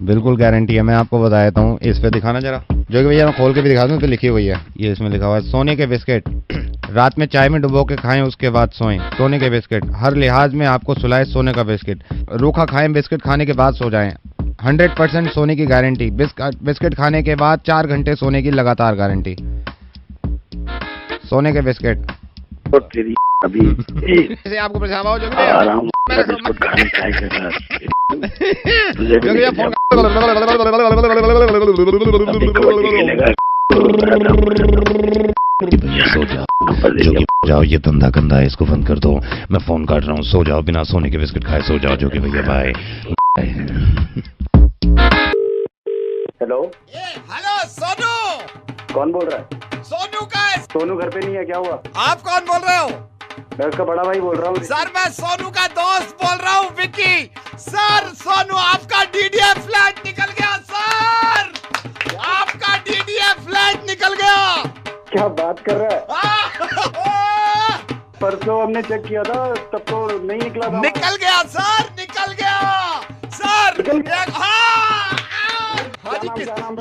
बिल्कुल गारंटी है। मैं आपको बता देता हूँ, इस पे दिखाना जरा। जोगी भैया मैं खोल के भी दिखा दूँ तो लिखी हुई है। ये इसमें लिखा हुआ है सोने के बिस्किट, रात में चाय में डुबो के खाएं उसके बाद सोएं। सोने के बिस्किट, हर लिहाज में आपको सुलाए सोने का बिस्किट। रूखा खाएं बिस्किट खाने के बाद सो जाएं। 100% सोने की गारंटी। बिस्किट खाने के बाद 4 घंटे सोने की लगातार गारंटी। सोने के बिस्किट तो तेरी अभी जैसे आपको परेशान हो जोगी भैया, बिस्कुट खाने चाहिए। जोगी भैया फोन सो जाओ, ये धंधा गंदा है, इसको बंद कर दो। मैं फोन काट रहा हूँ, सो जाओ, बिना सोने के बिस्किट खाए सो जाओ जोगी भैया। बाय। Hello hello Sonu. कौन बोल रहा है? सोनू का है। सोनू घर पे नहीं है, क्या हुआ? आप कौन बोल रहे हो? मैं उसका बड़ा भाई बोल रहा हूँ। सर मैं सोनू का दोस्त बोल रहा हूँ, विक्की। सर सोनू आपका डीडीएफ फ्लैट निकल गया। सर आपका डीडीएफ फ्लैट निकल गया। क्या बात कर रहा है? परसों हमने चेक किया था तब तो नहीं निकला था। निकल गया सर, निकल गया सर। हाँ जी,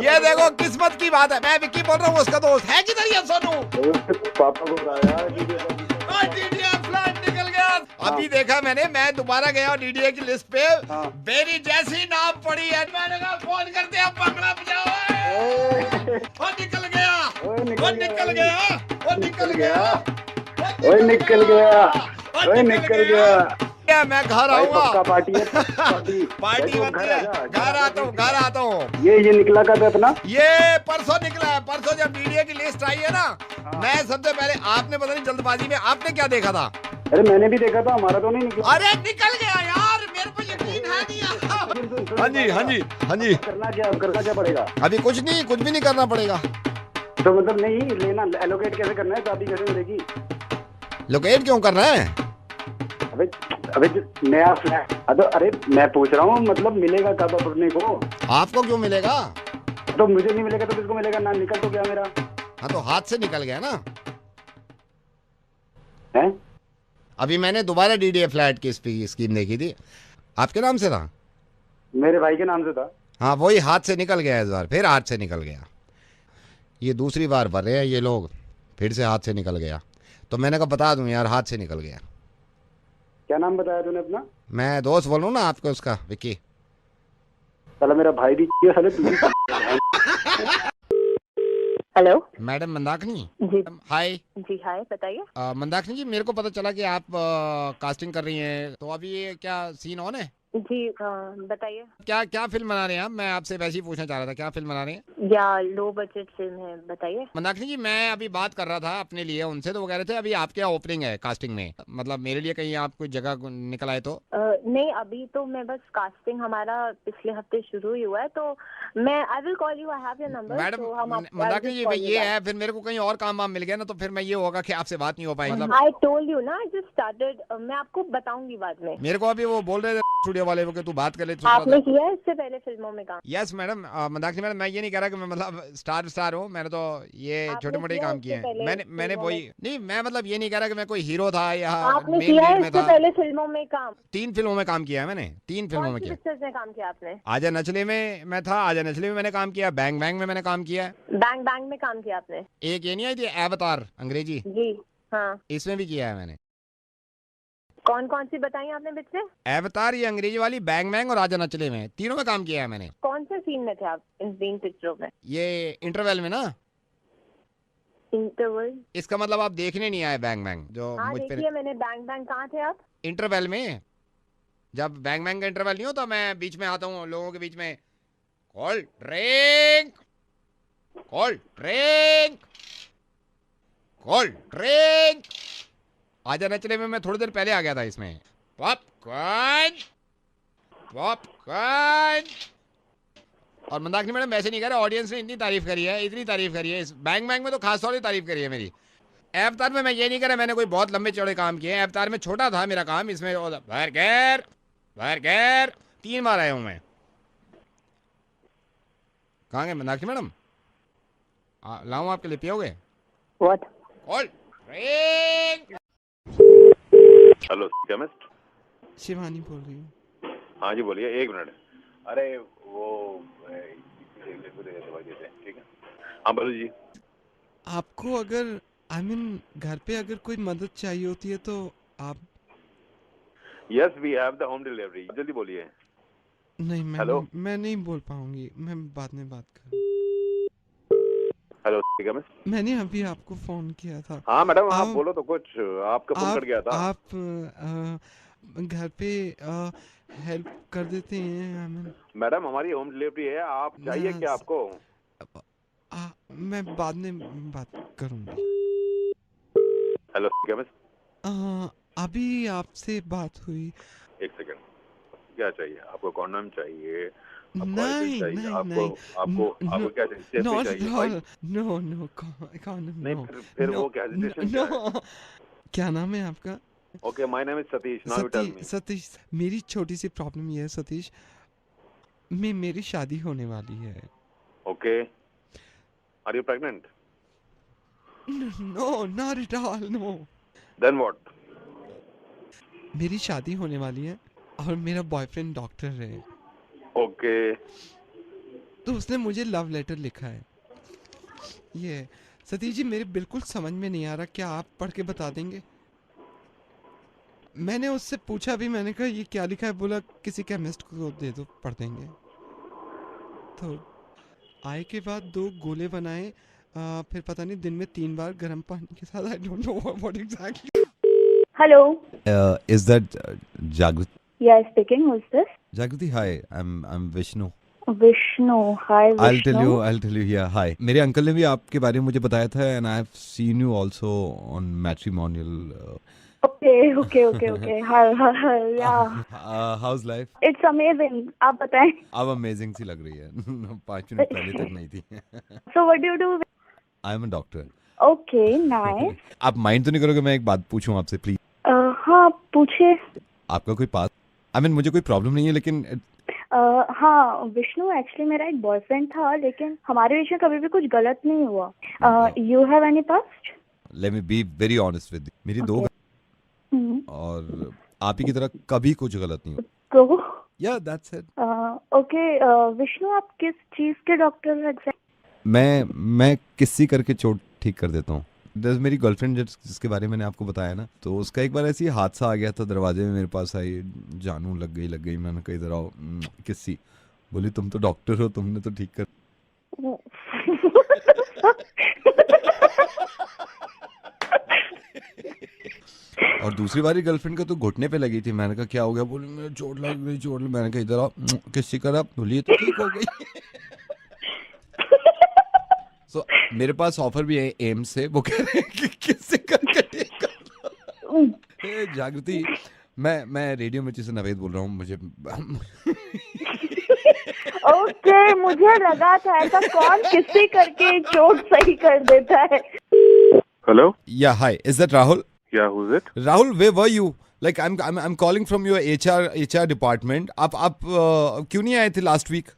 ये देखो किस्मत की बात है। मैं विक्की बोल रहा हूँ, उसका दोस्त है। किधर ये सोनू? पापा को बताया डीडीए फ्लैट निकल गया। अभी देखा मैंने, मैं दोबारा गया डीडीए की लिस्ट पे। मेरी जैसी नाम पड़ी है, मैंने कहा फोन कर दिया, पकड़ा बजाओ। वो निकल गया, वो निकल गया, वो निकल गया, ओए निकल गया, ओए निकल गया। मैं घर आऊंगा। पार्टी है, पार्टी घर आता हूँ। ये निकला कब अपना? ये परसों निकला है। परसों जब मीडिया की लिस्ट आई है ना, मैं सबसे पहले, आपने पता नहीं जल्दबाजी में आपने क्या देखा था? अरे मैंने भी देखा था, हमारा तो नहीं निकला। अरे निकल गया यार, मेरे को यकीन है नहीं। हाँ जी। करना क्या पड़ेगा? अभी कुछ भी नहीं करना पड़ेगा। तो मतलब नहीं लेना, एलोकेट कैसे करना है? शादी कैसे मिलेगी? लोकेट क्यों करना है? अबे नया फ्लैट। अरे मैं पूछ रहा हूँ, मतलब मिलेगा कब अपने को? आपको क्यों मिलेगा? तो मुझे नहीं मिलेगा तो किसको मिलेगा? ना निकल तो गया मेरा। हाँ तो हाथ से निकल गया ना। हैं? अभी मैंने दोबारा डीडीए फ्लैट की स्कीम देखी थी। आपके नाम से था? मेरे भाई के नाम से था। हाँ वही हाथ से निकल गया इस बार, फिर हाथ से निकल गया। ये दूसरी बार भर रहे हैं ये लोग, फिर से हाथ से निकल गया। तो मैंने कहा बता दूं यार, हाथ से निकल गया। क्या नाम बताया तूने अपना? मैं दोस्त बोलूं ना आपको उसका, विक्की। साला मेरा भाई भी साले तू भी। Hello madam Mandakini. जी हाय। जी हाय, बताइए। मंदाकिनी जी, मेरे को पता चला कि आप कास्टिंग कर रही हैं, तो अभी ये क्या सीन ऑन है? जी बताइए। क्या क्या फिल्म बना रहे हैं आप? मैं आपसे वैसे ही पूछना चाह रहा था, क्या फिल्म बना रहे हैं? या लो बजट फिल्म है, बताइए। मंदाकिनी जी, मैं अभी बात कर रहा था अपने लिए उनसे, तो वो कह रहे थे अभी आपके यहाँ ओपनिंग है कास्टिंग में, मतलब मेरे लिए कहीं आप कोई जगह निकल आए तो। नहीं, अभी तो मैं बस कास्टिंग हमारा पिछले हफ्ते शुरू ही हुआ है, तो मैं I will call you, I have your number. Madam Mandakini ji, ये है, फिर मेरे को कहीं और काम वाम मिल गया ना, तो फिर मैं ये होगा कि आपसे बात नहीं हो पाई। मतलब आई टोल्ड यू ना, आई जस्ट स्टार्टेड, मैं आपको बताऊंगी बाद में। मेरे को अभी वो बोल रहे थे स्टूडियो वाले को कि तू बात कर ले। आपने किया है इससे पहले फिल्मों में काम? Yes madam. मंदाकिनी मैडम, मैं ये नहीं कह रहा कि मैं मतलब स्टार हूँ, मैंने तो ये छोटे मोटे काम किए हैं। मैंने वही नहीं, मैं मतलब ये नहीं कह रहा कि मैं कोई हीरो था या आपने किया है इससे पहले फिल्मों में काम? 3 फिल्मों में काम किया है मैंने, 3 फिल्मों में किया। पिक्चर्स में काम किया आपने? आजा नचले में मैं था, आजा नचले में मैंने काम किया, बैंग बैंग में मैंने काम किया। बैंग बैंग में काम किया आपने? एक ये नहीं आई थी अवतार अंग्रेजी? जी हाँ, इसमें भी किया है मैंने। कौन कौन सी बताई आपने पिक्चर? अवतार, ये अंग्रेजी वाली, बैंग बैंग और आजा नचले में, तीनों में काम किया है मैंने। कौन से सीन में थे आप इन 3 पिक्चरों में? ये इंटरवल में ना। इंटरवल? इसका मतलब आप देखने नहीं आए बैंग बैंग जो मुझ पे। देखिए मैंने बैंग बैंग। कहाँ थे आप? इंटरवल में, जब बैंग बैंग का इंटरवल नहीं होता, मैं बीच में आता हूँ लोगों के बीच में, cold drink, cold drink, cold drink. आजा नचले में मैं थोड़ी देर पहले आ गया था इसमें। Popcorn, popcorn. और मंदाकिनी मैडम वैसे नहीं कह रहे, ऑडियंस ने इतनी तारीफ करी है, इतनी तारीफ करी है, इस बैंग बैंग में तो खास तौर से तारीफ करी है मेरी। अवतार में मैं ये नहीं कह रहा मैंने कोई बहुत लंबे चौड़े काम किए हैं, अवतार में छोटा था मेरा काम। इसमें बर्गर बर्गर 3 बार आया हूँ मैं। कहाँ गए मंदाकिनी मैडम? लाऊं आपके लिए, पियोगे? What? Cold drink. Hello chemist, Shivani बोल रही हूँ। हाँ जी बोलिए, 1 मिनट। अरे वो ठीक है, हाँ बोलो जी। आपको अगर घर पे अगर कोई मदद चाहिए होती है तो आप। Yes we have the home delivery, जल्दी बोलिए। नहीं मैं नहीं बोल पाऊंगी, मैं बाद में बात कर। हेलो केमिस्ट, मैंने अभी आपको फोन किया था। हाँ मैडम, आप बोलो तो कुछ, आपका फोन कट गया था। आप घर पे हेल्प कर देते हैं? मैडम हमारी होम डिलीवरी है, आप चाहिए क्या आपको? मैं बाद में बात करूंगी। हेलो केमिस्ट, अभी आपसे बात हुई। 1 सेकंड, क्या चाहिए आपको? कॉन्डम चाहिए? नहीं आपको क्या चाहिए? नो कॉन्डम नहीं, फिर वो क्या है? क्या नाम है आपका? Okay, my name is Satish. Now you tell me. Satish, मेरी छोटी सी प्रॉब्लम ये है सतीश, मेरी शादी होने वाली है। Okay, are you pregnant? No, not at all, no. Then what? मेरी शादी होने वाली है और मेरा बॉयफ्रेंड डॉक्टर है। ओके, तो उसने मुझे लव लेटर लिखा है। ये सतीश जी, मेरे बिल्कुल समझ में नहीं आ रहा, क्या आप पढ़ के बता देंगे? मैंने उससे पूछा भी, मैंने कहा ये क्या लिखा है, बोला किसी केमिस्ट को दे दो, पढ़ देंगे। तो आए के बाद 2 गोले बनाए, फिर पता नहीं दिन में 3 बार गर्म पानी के साथ। I don't know what exactly. Hello, is that जागृति? Yes, speaking. Who's this? Jagriti, hi. I'm Vishnu. Vishnu, hi Vishnu. I'll tell you. Yeah, hi. मेरे अंकल ने भी आपके बारे में मुझे बताया था, and I've seen you also on matrimonial. Okay. Hi. Yeah. How's life? It's amazing. आप बताएं. अब amazing सी लग रही है। 5 मिनट पहले तक नहीं थी। So what do you do? I'm a doctor. Okay, nice. आप माइंड तो नहीं करोगे मैं एक बात पूछूं आपसे प्लीज? हाँ पूछिए। आपका कोई पास, मुझे कोई प्रॉब्लम नहीं है, लेकिन हाँ विष्णु, एक्चुअली मेरा एक बॉयफ्रेंड था, लेकिन हमारे बीच में कभी भी कुछ गलत नहीं हुआ। You have any past? Let me be very honest with you, मेरी 2 और आप ही की तरह कभी कुछ गलत नहीं हुआ। तो या दैट्स इट। ओके विष्णु, आप किस चीज के डॉक्टर हैं एग्जैक्ट? मैं किसी करके चोट ठीक कर देता हूँ। मेरी गर्लफ्रेंड जिसके बारे में मैंने आपको बताया ना, तो उसका एक बार ऐसे ही हादसा आ गया था, दरवाजे में मेरे पास आई, जानू लग गई। मैंने कहा इधर आओ, किसी बोली तुम तो डॉक्टर हो, तुमने तो ठीक कर। और दूसरी बारी गर्लफ्रेंड का तो घुटने पे लगी थी। मैंने कहा क्या हो गया? बोली मेरे चोट लग गई, चोट लग। मैंने कहा इधर आओ, किसी करा, बोलिए तो ठीक हो गई। So, मेरे पास ऑफर भी है एम्स से, वो कह रहे हैं कि किससे करके ठीक कर लो। हे जागृति, मैं रेडियो मिर्ची से नवेद बोल रहा हूँ। मुझे ओके, मुझे लगा था ऐसा कौन किससे करके चोट सही कर देता है। Hello, yeah hi, is that Rahul? Yeah, who's it? Rahul, where were you? Like I'm calling from your HR department. आप क्यों नहीं आए थे last week?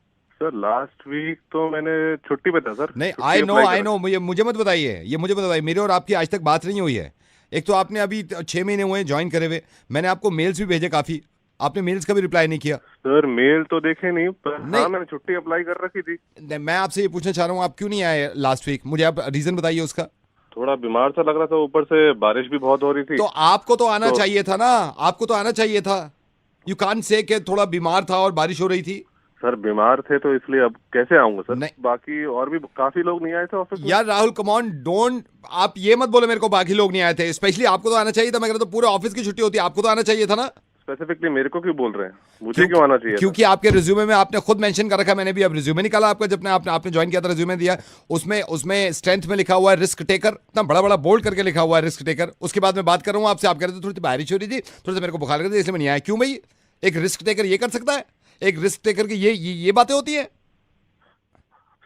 Sir last week तो मैंने छुट्टी पे था सर। नहीं, I know, मुझे मत बताइए, ये मुझे बताइए। मेरे और आपकी आज तक बात नहीं हुई है। एक तो आपने अभी 6 महीने हुए ज्वाइन करे हुए, मैंने आपको मेल्स भी भेजे काफी, आपने मेल्स का भी रिप्लाई नहीं किया। सर मेल तो देखे नहीं, पर हाँ मैंने छुट्टी अप्लाई कर रखी थी। मैं आपसे ये पूछना चाह रहा हूँ, आप क्यों नहीं आए लास्ट वीक? मुझे आप रीजन बताइए उसका। थोड़ा बीमार सा लग रहा था, ऊपर से बारिश भी बहुत हो रही थी। तो आपको तो आना चाहिए था ना, आपको तो आना चाहिए था। यू कांट से कि थोड़ा बीमार था और बारिश हो रही थी। सर बीमार थे तो इसलिए अब कैसे आऊंगा सर? बाकी और भी काफी लोग नहीं आए थे ऑफिस में। यार राहुल कम ऑन, डोंट, आप ये मत बोले मेरे को बाकी लोग नहीं आए थे। स्पेशली आपको तो आना चाहिए था। मैं कह रहा था पूरे ऑफिस की छुट्टी होती है, आपको तो आना चाहिए था ना। स्पेसिफिकली मेरे को क्यों बोल रहे हैं? मुझे क्यों आना चाहिए? क्योंकि आपके रिज्यूमे में आपने खुद मेंशन कर रखा है। मैंने भी अब रिज्यूमे निकाला आपका, जब आपने ज्वाइन किया था रिज्यूमे दिया, उसमें स्ट्रेंथ में लिखा हुआ है रिस्क टेकर, इतना बड़ा बड़ा बोल्ड करके लिखा हुआ है रिस्क टेकर। उसके बाद मैं बात कर रहा हूँ आपसे, आप कह रहे थे थोड़ी सी बारिश हो रही थी, थोड़ा सा मेरे को बुखार लग रहा था, इसलिए मैं नहीं आया। क्यों भाई? एक रिस्क टेकर ये कर सकता है? एक रिस्क टेकर की ये बातें होती है?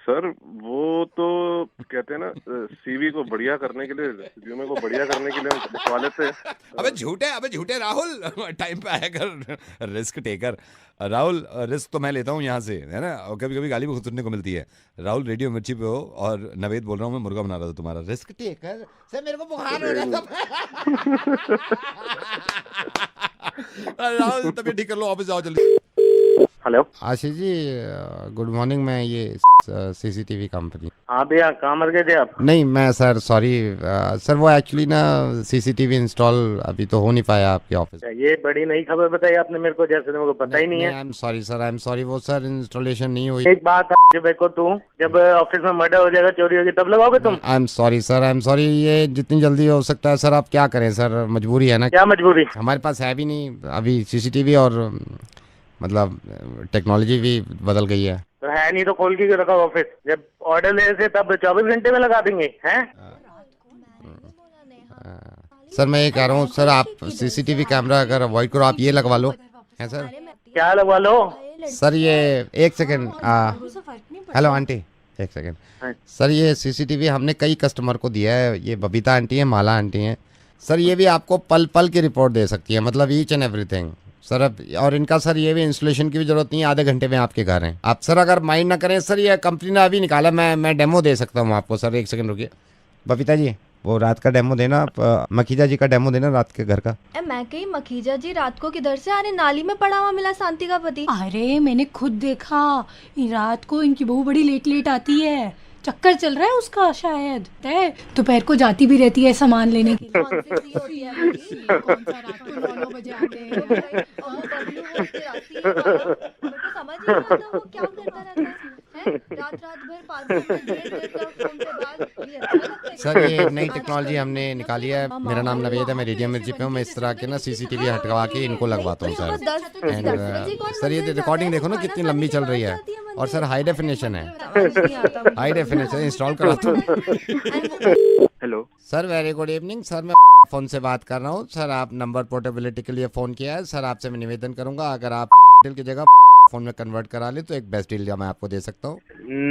सर वो तो कहते हैं ना, सीवी को बढ़िया करने के लिए, रिज्यूमे को बढ़िया करने के लिए हम लिखवा लेते हैं। अबे झूठे राहुल, टाइम पे आया कर रिस्क टेकर। राहुल रिस्क तो मैं लेता हूँ यहाँ से, है ना, और कभी कभी गाली भी सुनने को मिलती है। राहुल रेडियो मिर्ची पे हो और नवेद बोल रहा हूँ, मैं मुर्गा बना रहा था तुम्हारा। रिस्क टेकर से मेरे को बुखार हो रहा था। राहुल तबीयत ठीक कर लो, ऑफिस जाओ जल्दी। Hello Ashish ji, good morning. मैं ये सीसीटीवी कंपनी। हाँ भैया, कहाँ मर गए थे आप? नहीं मैं सर सॉरी सर, वो एक्चुअली ना सीसीटीवी इंस्टॉल अभी तो हो नहीं पाया आपके ऑफिस। ये बड़ी नई खबर बताई आपने मेरे को, जैसे मेरे को पता ही नहीं है। I am sorry sir, I am sorry, वो सर इंस्टॉलेशन नहीं हुई। एक बात जब देखो तू, जब ऑफिस में मर्डर हो जाएगा, चोरी होगी, तब लगाओगे तुम? I am sorry sir, I am sorry, ये जितनी जल्दी हो सकता है सर। आप क्या करें सर, मजबूरी है ना। क्या मजबूरी? हमारे पास है भी नहीं अभी सीसीटीवी, और मतलब टेक्नोलॉजी भी बदल गई है। तो है नहीं तो खोल के रखा ऑफिस, जब ऑर्डर ले से तब 24 घंटे में लगा देंगे हैं? सर मैं ये कह रहा हूँ सर, आप सीसीटीवी कैमरा अगर अवॉइड करो, आप ये लगवा लो। है सर? क्या लगवा लो? सर ये एक सेकेंड, हेलो आंटी, एक सेकेंड सर, ये सीसीटीवी हमने कई कस्टमर को दिया है। ये बबीता आंटी है, माला आंटी हैं सर, ये भी आपको पल पल की रिपोर्ट दे सकती है, मतलब ईच एंड एवरीथिंग सर। अब और इनका सर ये भी इंस्टॉलेशन की भी जरूरत नहीं है, आधे घंटे में आपके घर हैं। आप सर अगर माइंड ना करें सर, ये कंपनी ने अभी निकाला, मैं डेमो दे सकता हूँ आपको सर। एक सेकंड रुकिए, बबीता जी वो रात का डेमो देना, मखीजा जी का डेमो देना रात के घर का। मैं कही मखीजा जी रात को किधर से? अरे नाली में पड़ा हुआ मिला शांति का पति। अरे मैंने खुद देखा, रात को इनकी बहू बड़ी लेट आती है, चक्कर चल रहा है उसका शायद, दोपहर को जाती भी रहती है सामान लेने के लिए। सर ये नई टेक्नोलॉजी हमने निकाली है। मेरा नाम नवेद है, मैं रेडियो मिर्ची पे हूँ। मैं इस तरह के ना सीसीटीवी हटवा के इनको लगवाता हूँ सर। एंड सर ये रिकॉर्डिंग देखो ना कितनी लंबी चल रही है, और सर हाई डेफिनेशन है, हाई डेफिनेशन इंस्टॉल कराता हूँ। Hello sir, very good evening sir, मैं फोन से बात कर रहा हूँ सर। आप नंबर पोर्टेबिलिटी के लिए फ़ोन किया है सर। आपसे मैं निवेदन करूँगा, अगर आप डील की जगह फ़ोन में कन्वर्ट करा ले तो एक बेस्ट डील मैं आपको दे सकता हूँ।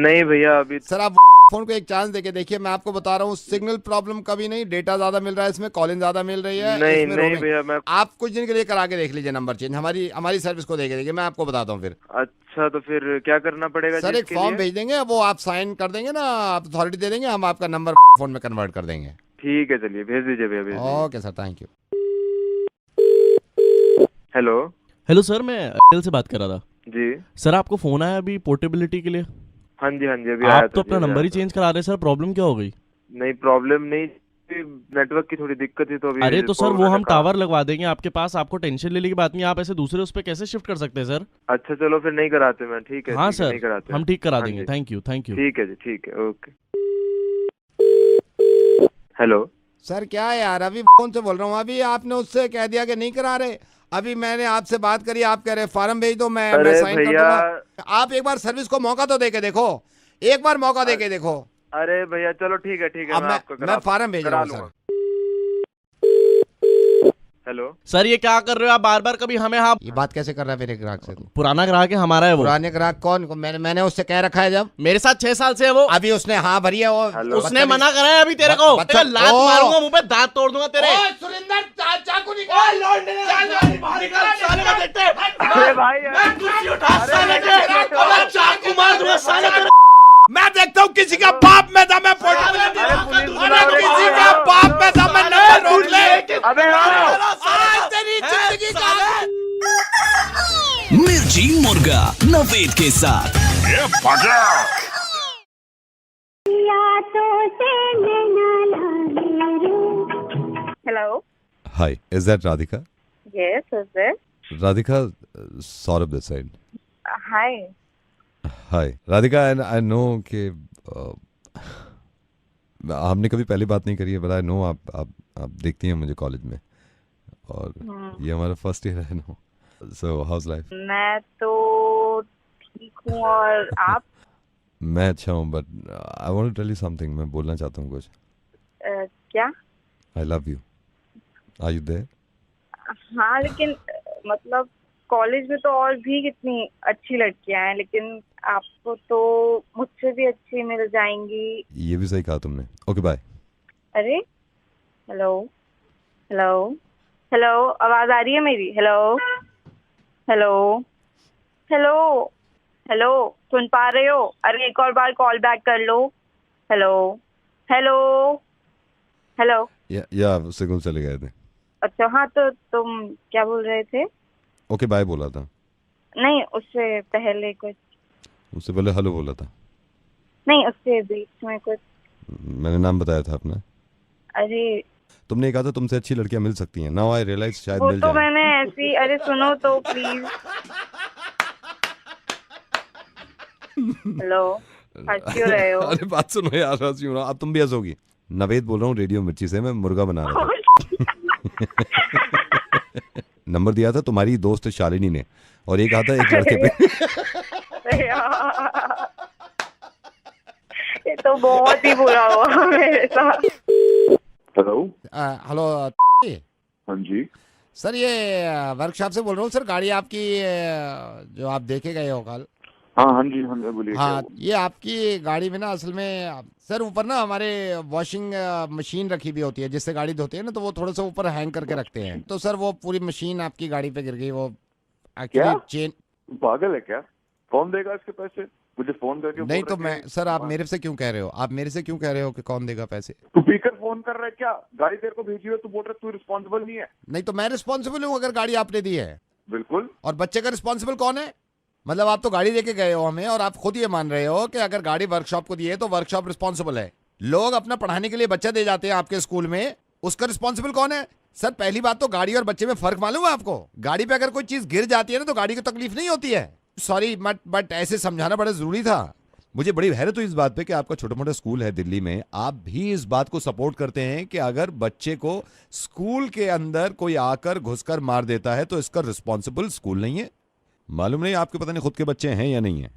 नहीं भैया अभी सर आप फोन को एक चांस देके देखिए। मैं आपको बता रहा हूँ, सिग्नल प्रॉब्लम कभी नहीं, डेटा ज्यादा मिल रहा है इसमें, कॉलिंग ज्यादा मिल रही है। नहीं भैया, मैं आप कुछ दिन के लिए करा के देख लीजिए नंबर चेंज, हमारी सर्विस को देके देखिए, मैं आपको बताता हूँ फिर। अच्छा तो फिर क्या करना पड़ेगा? सर एक फॉर्म भेज देंगे, वो आप साइन कर देंगे ना, आप अथॉरिटी दे देंगे, हम आपका नंबर फोन में कन्वर्ट कर देंगे। ठीक है चलिए, भेज दीजिए भैया। Okay sir, thank you. Hello hello sir, मैं एयरटेल से बात कर रहा था जी। सर आपको फोन आया अभी पोर्टेबिलिटी के लिए? हाँ जी अभी आप आया तो अपना नंबर ही चेंज करा रहे सर, प्रॉब्लम क्या हो गई? नहीं प्रॉब्लम नहीं, नेटवर्क की थोड़ी दिक्कत थी तो अभी। अरे तो सर वो हम टावर लगवा देंगे आपके पास, आपको टेंशन लेने की बात नहीं। आप ऐसे दूसरे उस पे कैसे शिफ्ट कर सकते हैं सर? अच्छा चलो फिर नहीं कराते मैं, ठीक है। हाँ ठीक है, सर नहीं कराते, हम ठीक करा देंगे। Thank you. ठीक है जी, ठीक है, ओके। हेलो सर क्या है यार, अभी फोन से बोल रहा हूँ। अभी आपने उससे कह दिया कि नहीं करा रहे, अभी मैंने आपसे बात करी, आप कह रहे फार्म भेज दो, मैं साइन कर दूंगा। आप एक बार सर्विस को मौका तो देके देखो, एक बार मौका देके देखो। अरे भैया चलो ठीक है अब मैं फार्म भेज रहा हूँ सर। हेलो सर ये क्या कर रहे हो आप, बार बार कभी हमें हाँ ये बात कैसे कर रहा है मेरे ग्राहक से? पुराना ग्राहक है हमारा है वो। पुराने ग्राहक कौन? मैंने उससे कह रखा है जब मेरे साथ 6 साल से है वो। अभी उसने हाँ भरी है वो। उसने मना करा है अभी तेरे को। तेरा लात मारूंगा मुंह पे, दांत तोड़ दूंगा तेरे। सुरेंद्र चाकू निकाल। अरे भाई चाकू मार दूंगा साले तेरे। मैं देखता हूँ किसी का बाप में दम है, किसी का बाप में दम है, नंबर रोक ले। अबे तेरी जिंदगी का मिर्ची मुर्गा नवेद के साथ। Hello. Hi, is that Radhika? Yes, is it? Radhika, Saurabh this side. Hi. Hi, Radhika, I know कि हमने कभी पहली बात नहीं करी है, but I know आप देखती हैं मुझे कॉलेज में, और ये हमारा फर्स्ट ईयर है ना। So how's life? मैं तो ठीक हूँ, और आप? मैं अच्छा हूँ, but I want to tell you something. मैं बोलना चाहता हूँ कुछ। क्या? I love you. Are you there? हाँ, लेकिन मतलब कॉलेज में तो और भी कितनी अच्छी लड़कियां हैं, लेकिन आपको तो मुझसे भी अच्छी मिल जाएंगी। ये भी सही कहा तुमने। Okay bye. अरे हेलो हेलो हेलो, आवाज आ रही है मेरी? हेलो हेलो हेलो हेलो, सुन पा रहे हो? अरे एक और बार कॉल बैक कर लो। Hello hello hello. या सिग्नल चले गए थे। अच्छा हाँ, तो तुम क्या बोल रहे थे? ओके बाय बोला था। नहीं, उससे पहले कुछ। उससे पहले हेलो बोला था। नहीं, उससे बीच में कुछ। मैंने नाम बताया था अपना। अरे तुमने कहा था तुमसे अच्छी लड़कियां मिल सकती हैं। नाउ आई रियलाइज शायद मिल तो जाए। मैंने ऐसी। अरे सुनो तो प्लीज। हेलो, हंस क्यों रहे हो? अरे बात सुनो यार, हंस क्यों रहा? अब तुम भी हंसोगी। नवेद बोल रहा हूँ रेडियो मिर्ची से, मैं मुर्गा बना रहा हूँ। नंबर दिया था तुम्हारी दोस्त शालिनी ने, और एक आता एक लड़के पे। ये तो बहुत ही बुरा हुआ मेरे साथ। Hello hello. हाँ जी सर, ये वर्कशॉप से बोल रहा हूँ सर। गाड़ी आपकी जो आप देखे गए हो कल। हाँ जी बोलिए। हाँ, ये आपकी गाड़ी में ना असल में सर ऊपर ना हमारे वॉशिंग मशीन रखी हुई होती है, जिससे गाड़ी धोते हैं ना, तो वो थोड़ा सा ऊपर हैंग करके रखते हैं। तो सर वो पूरी मशीन आपकी गाड़ी पे गिर गई। वो एक्चुअली चेन। पागल है क्या? कौन देगा इसके पैसे? मुझे फोन करके नहीं तो मैं सर, आप मेरे से क्यों कह रहे हो? आप मेरे से क्यों कह रहे हो कि कौन देगा पैसे? तू पीकर फोन कर रहा है क्या? गाड़ी तेरे को भेजी हो, तू बोल रहा है तू रिस्पॉन्सिबल नहीं है। नहीं तो मैं रिस्पॉन्सिबल हूँ अगर गाड़ी आपने दी है। बिल्कुल। और बच्चे का रिस्पॉन्सिबल कौन है? मतलब आप तो गाड़ी लेके गए हो हमें, और आप खुद ये मान रहे हो कि अगर गाड़ी वर्कशॉप को दी है तो वर्कशॉप रिस्पॉन्सिबल है। लोग अपना पढ़ाने के लिए बच्चा दे जाते हैं आपके स्कूल में, उसका रिस्पॉन्सिबल कौन है? सर पहली बात तो गाड़ी और बच्चे में फर्क मालूम है आपको? गाड़ी पे अगर कोई चीज गिर जाती है ना, तो गाड़ी को तकलीफ नहीं होती है। सॉरी बट ऐसे समझाना बड़ा जरूरी था। मुझे बड़ी हैरत हुई इस बात पे कि आपका छोटा मोटा स्कूल है दिल्ली में, आप भी इस बात को सपोर्ट करते हैं कि अगर बच्चे को स्कूल के अंदर कोई आकर घुसकर मार देता है तो इसका रिस्पॉन्सिबल स्कूल नहीं है। मालूम नहीं आपके पता नहीं खुद के बच्चे हैं या नहीं है।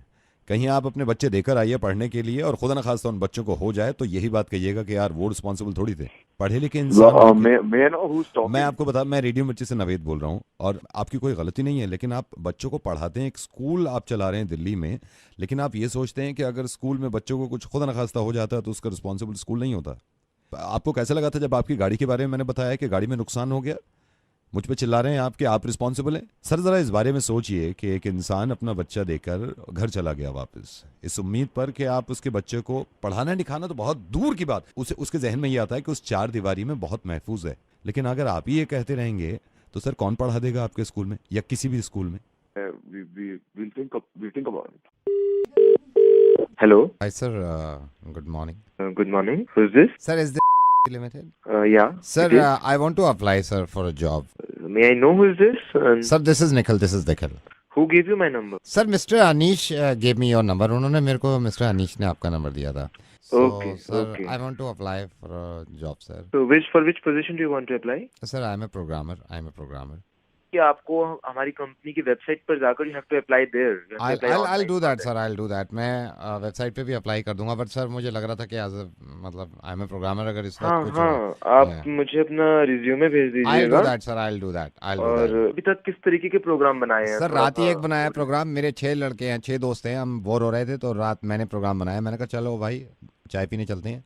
कहीं आप अपने बच्चे देकर आइए पढ़ने के लिए, और खुदा न खास्ता उन बच्चों को हो जाए तो यही बात कहिएगा कि यार वो रिस्पॉन्सिबल थोड़ी थे, पढ़े लिखे इंसान। मैं आपको बता, मैं रेडियो मिर्ची से नवेद बोल रहा हूँ, और आपकी कोई गलती नहीं है, लेकिन आप बच्चों को पढ़ाते हैं, एक स्कूल आप चला रहे हैं दिल्ली में, लेकिन आप ये सोचते हैं कि अगर स्कूल में बच्चों को कुछ खुदा न खास्ता हो जाता है तो उसका रिस्पॉन्सिबल स्कूल नहीं होता। आपको कैसा लगा था जब आपकी गाड़ी के बारे में मैंने बताया कि गाड़ी में नुकसान हो गया? मुझ पे चिल्ला रहे हैं आप कि आप रिस्पॉन्सिबल हैं। सर जरा इस बारे में सोचिए कि एक इंसान अपना बच्चा देकर घर चला गया वापस, इस उम्मीद पर कि आप उसके बच्चे को पढ़ाना लिखाना तो बहुत दूर की बात, उसके जहन में ये आता है कि उस 4 दीवारी में बहुत महफूज है। लेकिन अगर आप ही ये कहते रहेंगे तो सर कौन पढ़ा देगा आपके स्कूल में या किसी भी स्कूल में? Hello. Hi sir, good morning. Good morning. Who is this? Sir is Limited? Yeah. Sir, I want to apply, sir, for a job. May I know who is this? Sir, this is Nikhil. This is Nikhil. Who gave you my number? Sir mister Anish gave me your number. उन्होंने मेरे को mister Anish ने आपका number दिया था. Okay, sir, okay. I want to apply for a job, sir. So for which position do you want to apply? Sir, I am a programmer. कि आपको हमारी कंपनी की वेबसाइट पर जाकर you have to apply there. You have to apply I'll online. do that, sir. I'll do that. मैं website पे भी apply कर दूंगा. बट सर मुझे लग रहा था कि एज मतलब आई एम ए प्रोग्रामर. अगर इस वक्त कुछ आप मुझे अपना रिज्यूमे भेज दीजिएगा. I'll do that, sir. I'll do that. और अभी तक किस तरीके के प्रोग्राम बनाए हैं? सर रात ही एक बनाया प्रोग्राम. मेरे 6 लड़के हैं, 6 दोस्त हैं. हम बोर हो रहे थे तो रात मैंने प्रोग्राम बनाया. मैंने कहा चलो भाई चाय पीने चलते हैं.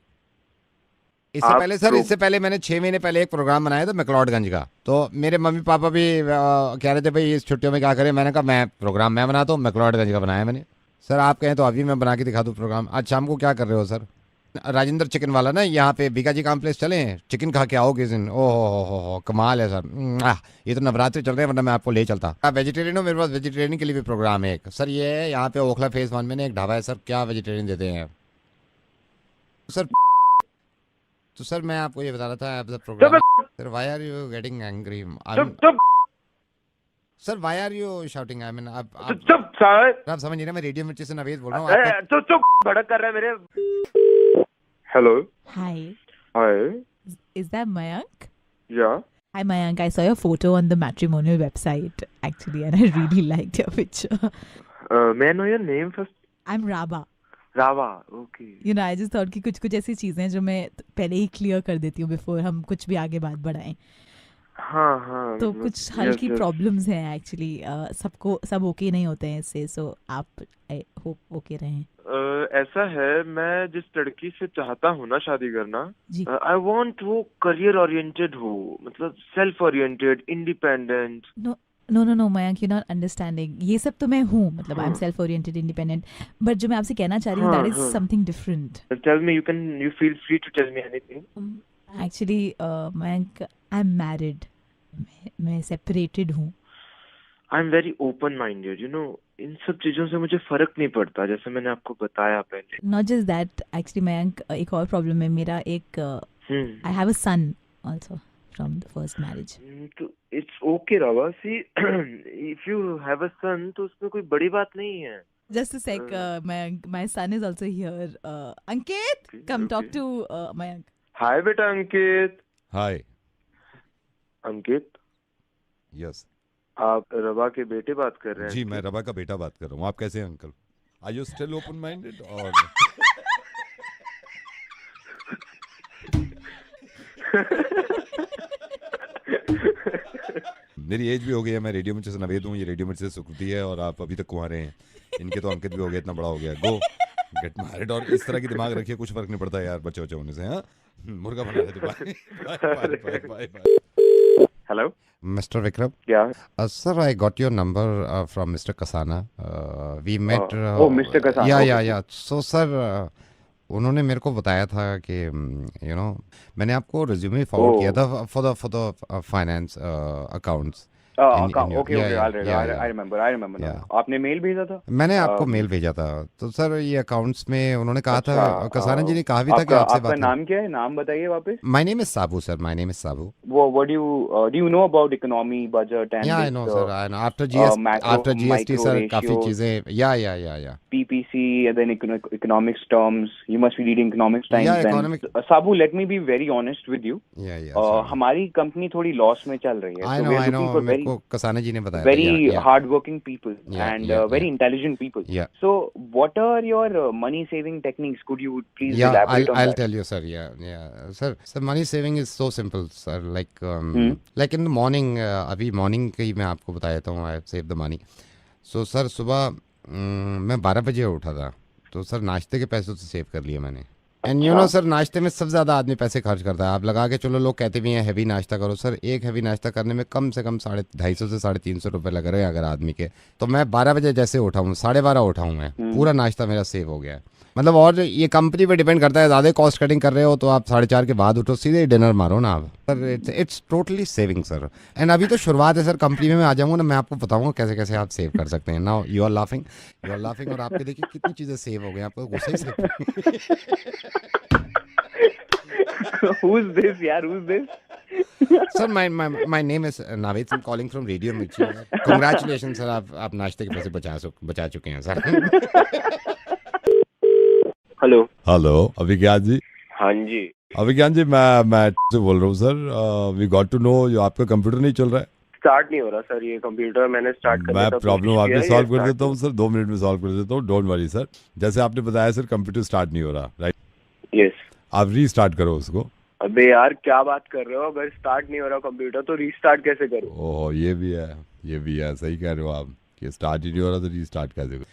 इससे पहले मैंने 6 महीने पहले एक प्रोग्राम बनाया था मैक्लोडगंज का. तो मेरे मम्मी पापा भी कह रहे थे भाई इस छुट्टियों में क्या करें. मैंने कहा मैं प्रोग्राम मैं बनाता हूँ. मैक्लोडगंज का बनाया मैंने. सर आप कहें तो अभी मैं बना के दिखा दूँ प्रोग्राम. आज शाम को क्या कर रहे हो सर? राजेंद्र चिकन वाला ना यहाँ पे बीकाजी कॉम्प्लेक्स चले हैं. चिकन खा के आओ किस दिन. ओहो कमाल है सर. ये तो नवरात्रि चल रहे हैं वरना मैं आपको ले चलता. आप वेजिटेरियन हो? मेरे पास वेजिटेरियन के लिए भी प्रोग्राम है एक. सर ये है यहाँ पे ओखला फेज 1 में एक ढाबा है सर. क्या वेजिटेरियन देते हैं सर? तो सर मैं आपको ये बता रहा था आप programme. Sir why are you getting angry? Sir why are you shouting? I mean आप समझ नहीं रहे. मैं रेडियो मिर्ची से नवेद बोल रहा हूँ. चुप भड़क कर रहा है मेरे. Hello. Hi. Is that Mayank? Yeah. Hi Mayank, I saw your photo on the matrimonial website actually and I really liked your picture. May I know your name first? I'm Raba. Rava. Okay. You know, I just thought कि कुछ ऐसी चीजें हैं जो मैं पहले ही clear कर देती हूँ बिफोर हम कुछ भी आगे बात बढ़ाएं. हाँ तो कुछ हल्की प्रॉब्लम्स हैं एक्चुअली. सब ओके नहीं होते हैं इससे. सो आप आई होप ओके रहें. ऐसा है मैं जिस लड़की से चाहता हूँ ना शादी करना, आई वांट वो करियर ओरिएंटेड हो. मतलब self oriented, independent. No, Mayank, you're not understanding. ये सब तो मैं हूँ. मतलब I'm self-oriented, independent. But जो मैं आपसे कहना चाह रही हूँ, that is something different. Tell me, you feel free to tell me anything. Actually, Mayank, I'm married. मैं separated हूँ. I'm very open-minded. You know, इन सब चीजों से मुझे फर्क नहीं पड़ता जैसे मैंने आपको बताया पहले. Not just that, actually, Mayank, एक और प्रॉब्लम है. मेरा एक I have a son also. From the first marriage. It's okay, Rava. See, if you have a son, तो उसमें कोई बड़ी बात नहीं है. Just a sec, my son is also here. Ankit, come talk to Mayank. Hi, बेटा Ankit. Hi. Ankit. Yes. आप रवा के बेटे बात कर रहे हैं? जी मैं रवा का बेटा बात कर रहा हूँ. आप कैसे हैं uncle? Are you still open-minded or? मेरी एज भी हो गई है. मैं रेडियो मिर्ची से नवेद हूँ. ये रेडियो मिर्ची से सुकृति है और आप अभी तक कुंवारे हैं. इनके तो अंकित भी हो गया. इतना बड़ा हो गया. गो गेट मैरिड. और इस तरह की दिमाग रखिए. कुछ फर्क नहीं पड़ता यार बच्चे होने से. हाँ मुर्गा बना रहे. Bye. Hello Mr. Vikram? Yeah. Sir, I got your number from Mr. Kasana. We met. Mr. Kasana. Yeah. So, sir, उन्होंने मेरे को बताया था कि मैंने आपको रिज्यूमे फॉरवर्ड किया था for the finance accounts. Okay I remember. आपने मेल भेजा था? मैंने आपको मेल भेजा था. तो सर ये अकाउंट्स में उन्होंने कहा था. कसाना जी ने कहा भी था कि आपसे बात. आपका नाम क्या है? नाम बताइए वापस. My name is Sabu sir. My name is Sabu. What do you know about economy budget and? Yeah I know sir. After GST sir काफी चीजें. या PPC and then economics terms. You must be reading economics times. Sabu, let me be very honest with you. हमारी company थोड़ी loss में चल रही है. I know. Kasana जी ने बताया. Very hardworking people and very intelligent people. So, what are your money saving techniques? Could you please elaborate on that? I'll tell you, sir. Yeah. Sir, money saving is so simple, sir. Like in the morning. अभी morning की मैं आपको बता देता हूँ. I save the money. So, sir, सुबह मैं 12 बजे उठा था. तो सर नाश्ते के पैसे तो सेव कर लिए मैंने. एंड यू नो सर नाश्ते में सबसे ज़्यादा आदमी पैसे खर्च करता है. आप लगा के चलो. लोग कहते भी हैं हैवी नाश्ता करो. सर एक हैवी नाश्ता करने में कम से कम 250 से 350 रुपये लग रहे हैं अगर आदमी के. तो मैं 12 बजे जैसे उठा हूँ 12:30 उठा हूँ मैं. पूरा नाश्ता मेरा सेव हो गया है. मतलब और ये कंपनी पे डिपेंड करता है. ज़्यादा कॉस्ट कटिंग कर रहे हो तो आप 4:30 के बाद उठो. सीधे डिनर मारो ना आप. Sir it's totally saving sir. And अभी तो शुरुआत है सर. कंपनी में मैं आ जाऊँगा ना. मैं आपको बताऊँगा कैसे कैसे आप सेव कर सकते हैं. Now you are laughing. और आपके देखिए कितनी चीज़ें सेव हो गई. आपको गुस्से से. Who's this? Sir, my name is Naveed. I'm calling from Radio Mirchi. Congratulations, sir. आप नाश्ते के पैसे बचा चुके हैं, sir. Hello. Hello Abhigyan ji. हाँ जी. अभिज्ञान जी मैं से बोल रहा हूँ sir. We got to know आपका कंप्यूटर नहीं चल रहा है. स्टार्ट नहीं हो रहा सर ये कंप्यूटर. मैंने स्टार्ट कर मैं प्रॉब्लम आपकी सॉल्व कर देता हूँ सर. 2 मिनट में सॉल्व कर देता हूँ. Don't worry sir. जैसे आपने बताया सर कंप्यूटर स्टार्ट नहीं हो रहा, राइट? यस. आप रीस्टार्ट करो उसको. अबे यार क्या बात कर रहे हो? अगर स्टार्ट नहीं हो रहा कंप्यूटर तो रीस्टार्ट कैसे करूं? ओह ये भी है. सही कह रहे हो आप कि स्टार्ट ही नहीं हो रहा तो रीस्टार्ट कैसे करो.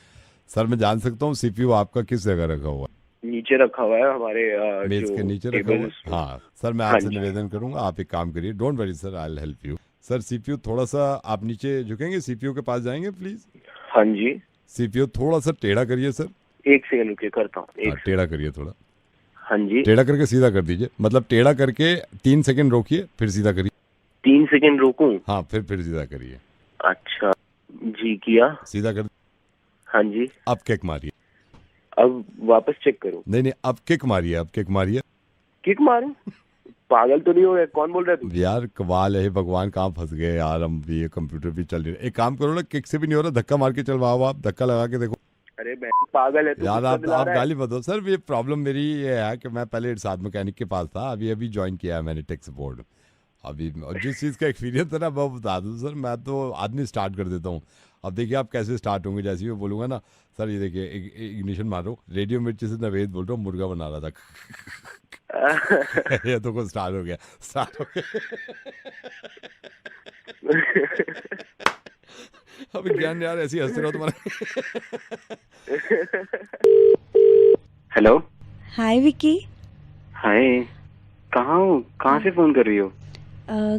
सर मैं जान सकता हूँ सीपीयू आपका किस जगह रखा हुआ है? नीचे रखा हुआ है हमारे मेज के नीचे रखा हुआ है. हाँ सर मैं आपसे निवेदन करूंगा आप एक काम करिए. Don't worry sir, I will help you. Sir CPU थोड़ा सा आप नीचे झुकेंगे, सीपीयू के पास जाएंगे प्लीज. हाँ जी. सीपीयू थोड़ा सा टेढ़ा करिए सर. एक सेकंड रुकिए, करता हूँ. टेढ़ा करिए थोड़ा. हाँ जी. टेढ़ा करके सीधा कर दीजिए. मतलब टेढ़ा करके 3 सेकंड रोकिए फिर सीधा करिए. 3 सेकंड रोकूं? हाँ फिर सीधा करिए. अच्छा जी किया. सीधा कर. हाँ जी. अब किक मारिए. अब वापस चेक करूं? नहीं अब किक मारिए. किक मारूं? पागल तो नहीं हो गए? कौन बोल रहा है तू? यार कमाल है भगवान, कहाँ फंस गए यार हम भी. ये कंप्यूटर भी चल रही है. एक काम करो ना, किक से भी नहीं हो रहा, धक्का मार के चलवाओ. आप धक्का लगा के देखो. अरे पागल है तू यार. आप गाली मत दो सर. ये प्रॉब्लम मेरी ये है कि मैं पहले इरशाद मैकेनिक के पास था. अभी ज्वाइन किया है मैंने टेक सपोर्ट. अभी जिस चीज़ का एक्सपीरियंस है ना वो बता दूँ सर. मैं तो आदमी स्टार्ट कर देता हूँ. अब देखिए आप कैसे स्टार्ट होंगे. जैसे ही मैं बोलूँगा ना सर ये देखिए इग्निशन मारो. रेडियो मिर्ची से नवेद बोल रहा हूँ, मुर्गा बना रहा था. ये तो को स्टार्ट हो गया. अब ज्ञान यार ऐसी हंसते रहो तुम्हारा. हेलो. हाय विकी. हाय. कहाँ हो? कहाँ से फोन कर रही हो?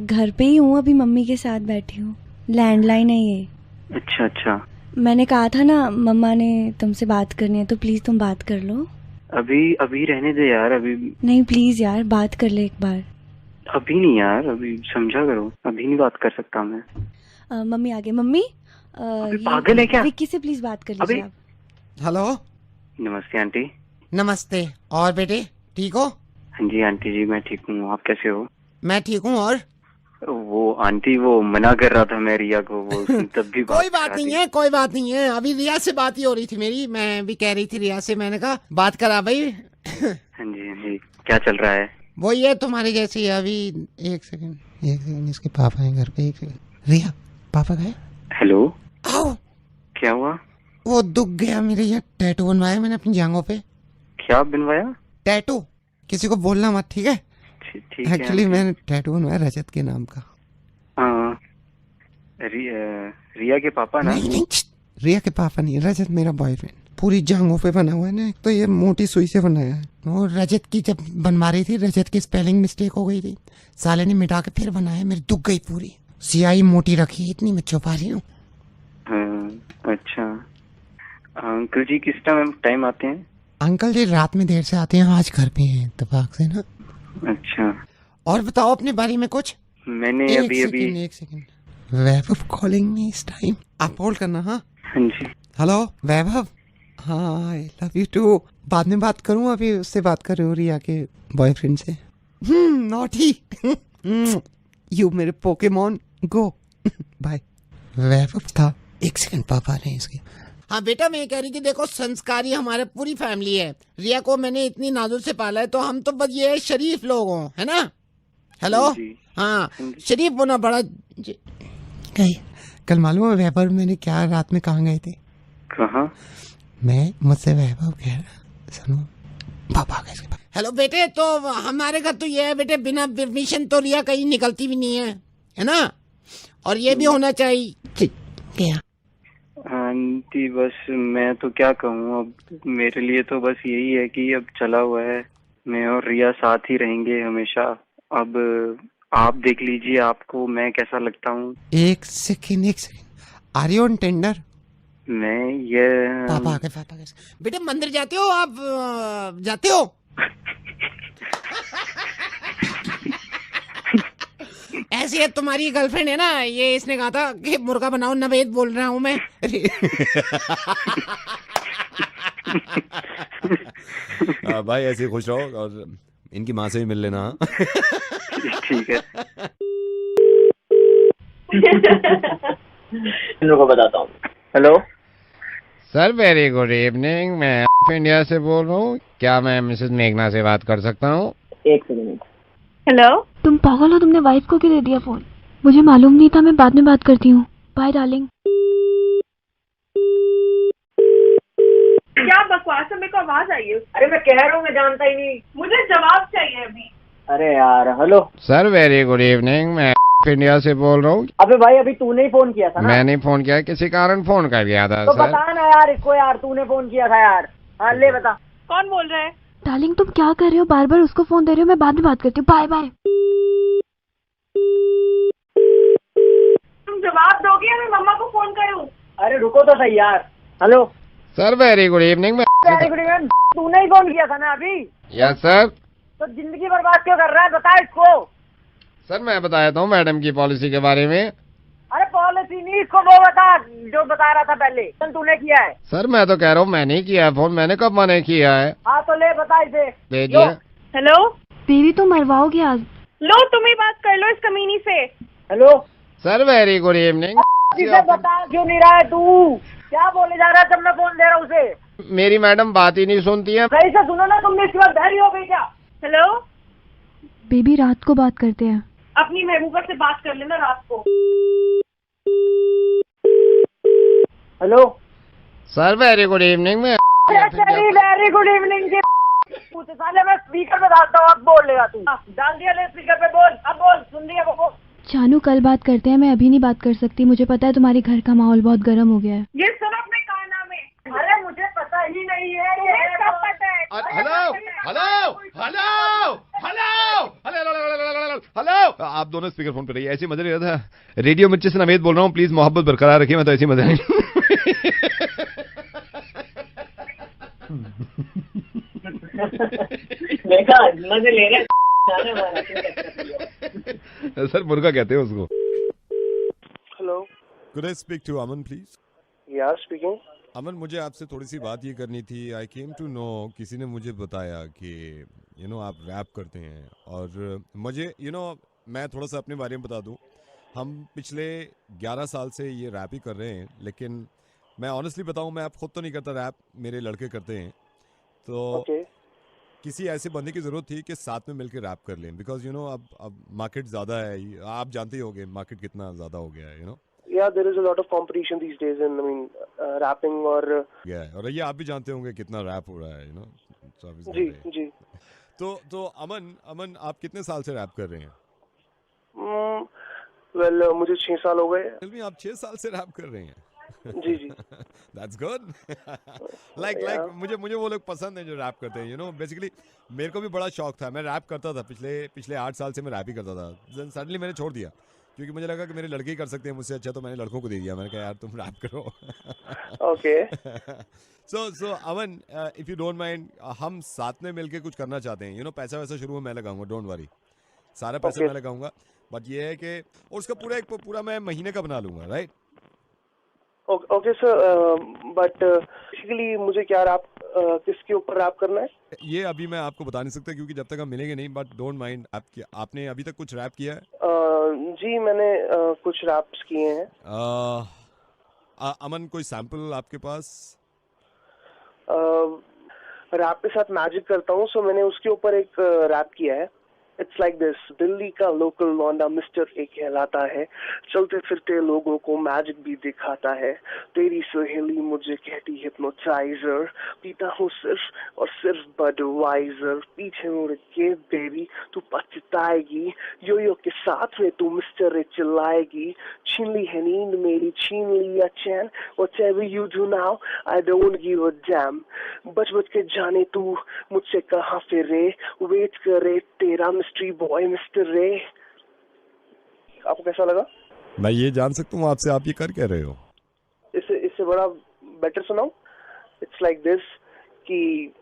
घर पे ही हूँ, अभी मम्मी के साथ बैठी हूँ. लैंडलाइन है ये. अच्छा. मैंने कहा था ना मम्मा ने तुमसे बात करनी है तो प्लीज तुम बात कर लो. अभी रहने दे यार. अभी नहीं प्लीज यार बात कर ले एक बार. अभी नहीं यार, अभी समझा करो. अभी नहीं बात कर सकता मैं. मम्मी आ गई. मम्मी पागल है क्या? विक्की से प्लीज बात कर लीजिए आप. हेलो. नमस्ते आंटी. नमस्ते. और बेटे ठीक हो? हाँ जी आंटी जी मैं ठीक हूँ. आप कैसे हो? मैं ठीक हूँ. और वो आंटी वो मना कर रहा था मैं रिया को. वो तब भी कोई बात नहीं है. अभी रिया से बात ही हो रही थी मेरी. मैं भी कह रही थी रिया से. मैंने कहा बात करा भाई. हाँ जी. क्या चल रहा है? वो ये तुम्हारे जैसी है. अभी एक सेकंड इसके पापा हैं घर पे. एक सेकंड. रिया पापा गए? हेलो. आओ. क्या हुआ? वो दुख गया मेरे. ये टैटू बनवाया मैंने अपनी जांघों पे. क्या बनवाया? टैटू. किसी को बोलना मत, ठीक है? ठीक है. एक्चुअली मैंने टैटू बनवाया रजत के नाम का. हाँ. रिया के पापा ना? नहीं रिया के पापा नहीं, रजत मेरा बॉयफ्रेंड. पूरी जांघों पे बना हुआ है ना. तो ये मोटी सुई से बनाया है. वो रजत की जब बनवा रही थी, रजत की स्पेलिंग मिस्टेक हो गई थी. साले ने मिटा के फिर बनाया. मेरी दुख गई पूरी. सियाही मोटी रखी इतनी मैं छुपा रही हूँ. अच्छा. अंकल जी किस टाइम आते हैं? अंकल जी रात में देर से आते हैं. आज घर पे हैं इत्तेफाक से ना. अच्छा. और बताओ अपने बारे में कुछ. मैंने एक सेकंड. वैभव कॉलिंग मी इस टाइम. आप होल्ड करना. हाँ जी. हेलो वैभव. हाँ आई लव यू टू. बाद में बात करूँ. अभी उससे बात कर रही हूँ रिया के बॉयफ्रेंड से. नॉटी. यू मेरे पोकेमॉन गो. बाय. वैभव था. एक सेकंड पापा ने इसके. हाँ बेटा मैं कह रही थी देखो संस्कारी हमारे पूरी फैमिली है. रिया को मैंने इतनी नाजुक से पाला है तो हम तो बस ये शरीफ लोग हों, है ना? हेलो. हाँ शरीफ होना बड़ा. कल मालूम है वैभव मैंने क्या रात में कहाँ गए थे? कहाँ? मैं मुझसे वैभव कह रहा. सुनो पापा कैसे. हेलो बेटे. तो हमारे घर तो ये है बेटे, बिना परमिशन तो रिया कहीं निकलती भी नहीं है ना? और ये भी होना चाहिए. क्या आंटी बस मैं तो क्या कहूँ. अब मेरे लिए तो बस यही है कि अब चला हुआ है. मैं और रिया साथ ही रहेंगे हमेशा. अब आप देख लीजिए आपको मैं कैसा लगता हूँ. एक second. Are you on tender? मैं ये पापा कैसे. बेटे मंदिर जाते हो आप? जाते हो? ऐसी है तुम्हारी गर्लफ्रेंड है ना. ये इसने कहा था कि मुर्गा बनाओ. नवेद बोल रहा हूँ मैं. भाई ऐसे खुश रहो और इनकी माँ से भी मिल लेना. ठीक है. को बताता हूँ। Hello sir very good evening, मैं ऑफ इंडिया से बोल रहा हूँ। क्या मैं मिसेस मेघना से बात कर सकता हूँ? एक सेकंड। हेलो। तुम पागल हो, तुमने वाइफ को क्यों दे दिया फोन? मुझे मालूम नहीं था, मैं बाद में बात करती हूँ। Bye darling. क्या बकवास है, मेरे को आवाज आई है। अरे मैं कह रहा हूँ, मैं जानता ही नहीं। मुझे जवाब चाहिए अभी। अरे यार hello. Sir very good evening, मैं ऑफ इंडिया से बोल रहा हूँ। अबे भाई अभी तूने ही फोन किया था ना? मैंने फोन किया, किसी कारण फोन कर गया था तो सर। बता ना यार इसको, यार तूने फोन किया था यार। हाँ ले बता। कौन बोल रहा है? डार्लिंग तुम क्या कर रहे हो? बार बार उसको फोन दे रहे हो। मैं बाद में बात करती हूँ। Bye bye. तुम जवाब दोगे या मैं मम्मा को फोन करूँ? अरे रुको तो सही यार। Hello sir very good evening, very good evening. तूने ही फोन किया था ना अभी? Yes sir. तो जिंदगी बर्बाद क्यों कर रहा है, बता इसको। सर मैं बताया था मैडम की पॉलिसी के बारे में। अरे पॉलिसी नहीं, इसको वो बता जो बता रहा था पहले। तूने किया है? सर मैं तो कह रहा हूँ मैंने ही किया है फोन, मैंने कब मना किया है? हाँ तो ले बता इसे। दीजिए। हेलो बेबी तुम मरवाओगे आज। लो तुम ही बात कर लो इस कमीनी से। Hello sir very good evening. इसे बता क्यों नहीं रहा है तू? क्या बोले जा रहा है जब मैं फोन दे रहा हूँ उसे? मेरी मैडम बात ही नहीं सुनती है। सही से सुनो ना, तुमने इसके बाद बहरी हो गई क्या? हेलो बेबी रात को बात करते हैं। अपनी महबूबा से बात कर लेना रात को। Hello sir very good evening में। वेरी गुड इवनिंग के पूछे साले, मैं स्पीकर पे डालता हूँ, अब बोल लेगा तू। डाल दिया ले स्पीकर पे, बोल अब बोल। सुन रही है वो? जानू कल बात करते हैं, मैं अभी नहीं बात कर सकती। मुझे पता है तुम्हारे घर का माहौल बहुत गर्म हो गया है। ये सुनो अपने काना में। अरे मुझे पता ही नहीं है, ये सब पता है। Hello hello hello hello hello, आप दोनों स्पीकर फोन पे रहिए, ऐसे मजा नहीं रहा था। रेडियो मिर्ची से नवेद बोल रहा हूँ, प्लीज मोहब्बत बरकरार रखिए, मैं तो ऐसे मजा नहीं। देखा मजे ले रहे। सर मुर्गा कहते हैं उसको। Hello, could I speak to Aman please? Yeah speaking. Aman मुझे आपसे थोड़ी सी बात ये करनी थी। आई केम टू नो, किसी ने मुझे बताया कि आप रैप करते हैं, और मुझे मैं थोड़ा सा अपने बारे में बता दूं। हम पिछले 11 साल से ये रैप ही कर रहे हैं, लेकिन मैं ऑनेस्टली बताऊं, मैं खुद तो नहीं करता रैप, मेरे लड़के करते हैं। तो किसी ऐसे बंदे की ज़रूरत थी कि साथ में मिलकर रैप कर लें, बिकॉज अब मार्केट ज़्यादा है, आप जानते ही होंगे मार्केट कितना ज़्यादा हो गया है। Yeah, there is a lot of competition these days in, rapping और ये आप भी जानते होंगे कितना रैप हो रहा है, जी जी। तो अमन आप कितने साल से रैप कर रहे हैं? मुझे 6 साल हो गए। आप 6 साल से रैप कर रहे हैं? जी जी। That's good. like मुझे वो लोग पसंद हैं जो रैप करते हैं। बेसिकली मेरे को भी बड़ा शौक था, मैं रैप करता था पिछले 8 साल से मैं रैप ही करता था। सडनली मैंने छोड़ दिया क्योंकि मुझे लगा कि मेरे लड़के ही कर सकते हैं मुझसे अच्छा, तो मैंने लड़कों को दे दिया। मैंने कहा यार तुम रैप करो। Okay. So Aman, if you don't mind, हम साथ में मिलके कुछ करना चाहते हैं। पैसा वैसा शुरू में मैं लगाऊंगा, डोंट वरी, सारा पैसा मैं लगाऊंगा। बट ये है कि और उसका पूरा मैं महीने का बना लूंगा, right? Okay sir, but basically मुझे क्या रैप, किसके ऊपर रैप करना है? ये अभी मैं आपको बता नहीं सकता क्योंकि जब तक हम मिलेंगे नहीं, बट डोंट माइंड। आपने अभी तक कुछ रैप किया है? जी मैंने कुछ रैप्स किए हैं। अमन कोई सैंपल आपके पास? रैप के साथ मैजिक करता हूँ, सो मैंने उसके ऊपर एक रैप किया है। It's like this. दिल्ली का लोकल लौंडा मिस्टर ए कहलाता है, चलते फिरते लोगों को मैजिक भी दिखाता है। तेरी सहेली मुझे कहती हिप्नोटाइजर, पीता हूँ सिर्फ और सिर्फ बडवाइजर। पीछे मुड़ के बेबी तू पछताएगी, यो के साथ में तू मिस्टर ए चिल्लाएगी। छीन ली है नींद मेरी, छीन लिया चैन, whatever you do now I don't give a damn। बच बच के जाने तू मुझसे कहाँ फिरे, वेट करे तेरा मिस्ट्री बॉय मिस्टर रे। आपको कैसा लगा? मैं ये जान सकता हूँ आपसे, आप ये कर क्या रहे हो? इससे बड़ा बेटर सुनाऊं? इट्स लाइक दिस कि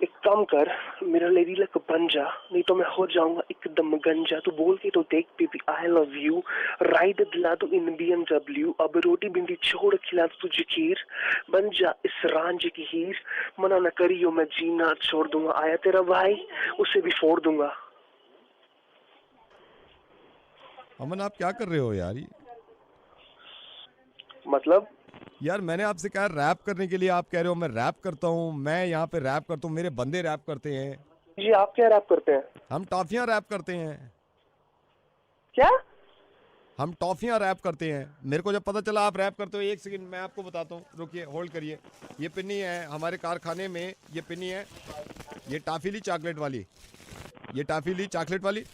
एक काम कर, मेरा लेडी लक बन जा, नहीं तो मैं हो जाऊंगा एकदम गंजा। तू बोल के तो देख baby I love you, ride दिला दो इन BMW। अब रोटी भिंडी छोड़ खिला दो तुझे खीर, बन जा इस रांझे की हीर। मना न करियो मैं जीना छोड़ दूंगा, आया तेरा भाई उसे भी फोड़ दूंगा। अमन आप क्या कर रहे हो यार? मतलब यार मैंने आपसे कहा रैप करने के लिए, आप कह रहे हो मैं रैप करता हूँ, मैं यहाँ पे रैप करता हूँ, मेरे बंदे रैप करते हैं। जी आप क्या रैप करते हैं? हम टॉफियाँ रैप करते हैं। क्या? हम टॉफियाँ रैप करते हैं। मेरे को जब पता चला आप रैप करते हो, एक सेकंड मैं आपको बताता हूँ, रुकिए होल्ड करिए। ये पिन्नी है हमारे कारखाने में, ये पिन्नी है, ये टाफीली चॉकलेट वाली, ये टाफीली चॉकलेट वाली,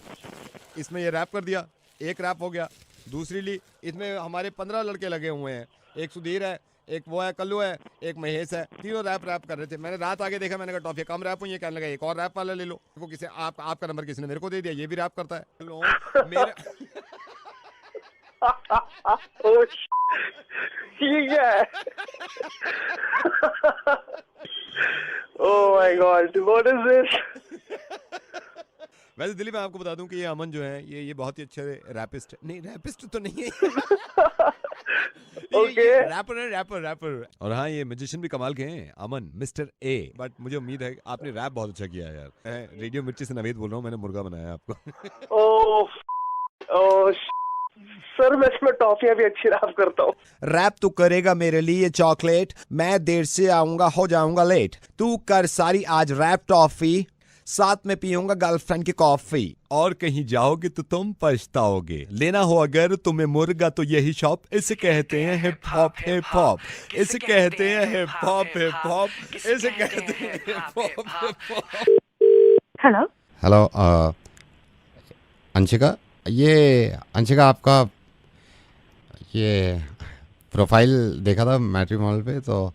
इसमें ये रैप कर दिया, एक रैप हो गया। दूसरी ली, इसमें हमारे 15 लड़के लगे हुए हैं, एक सुधीर है, एक वो है कल्लू है, एक महेश है, तीनों रैप कर रहे थे। मैंने रात आगे देखा, मैंने कहा टॉफी कम रैप हुई है, कहने लगा एक और रैप वाला ले लो। को किसी आपका नंबर किसी ने मेरे को दे दिया, ये भी रैप करता है। मेरे ठीक है। Oh my God, what is this? वैसे दिल्ली में आपको बता दूं कि ये अमन जो है ये बहुत ही अच्छे रैपिस्ट, नहीं रैपिस्ट तो नहीं है, ओके रैपर। और हाँ ये म्यूजिशियन भी कमाल के हैं, अमन मिस्टर ए। बट मुझे उम्मीद है आपने रैप बहुत अच्छा किया है यार। मैं रेडियो मिर्ची से नवेद बोल रहा हूँ, मैंने मुर्गा बनाया आपको। ओह सर, मैं इसमें टॉफियां भी अच्छी रैप करता हूँ। रैप तू करेगा मेरे लिए चॉकलेट, मैं देर से आऊंगा हो जाऊंगा लेट। तू कर सारी आज रैप टॉफी, साथ में पीऊंगा गर्लफ्रेंड की कॉफी। और कहीं जाओगे तो तुम पछताओगे, लेना हो अगर तुम्हें मुर्गा तो यही शॉप। इसे कहते हैं हिप हॉप, हिप हॉप इसे कहते हैं हिप हॉप, हिप हॉप इसे कहते हैं hip hop, hip hop. Hello Anshika, ये अंशिका आपका ये प्रोफाइल देखा था मैट्रिमोनियल पे, तो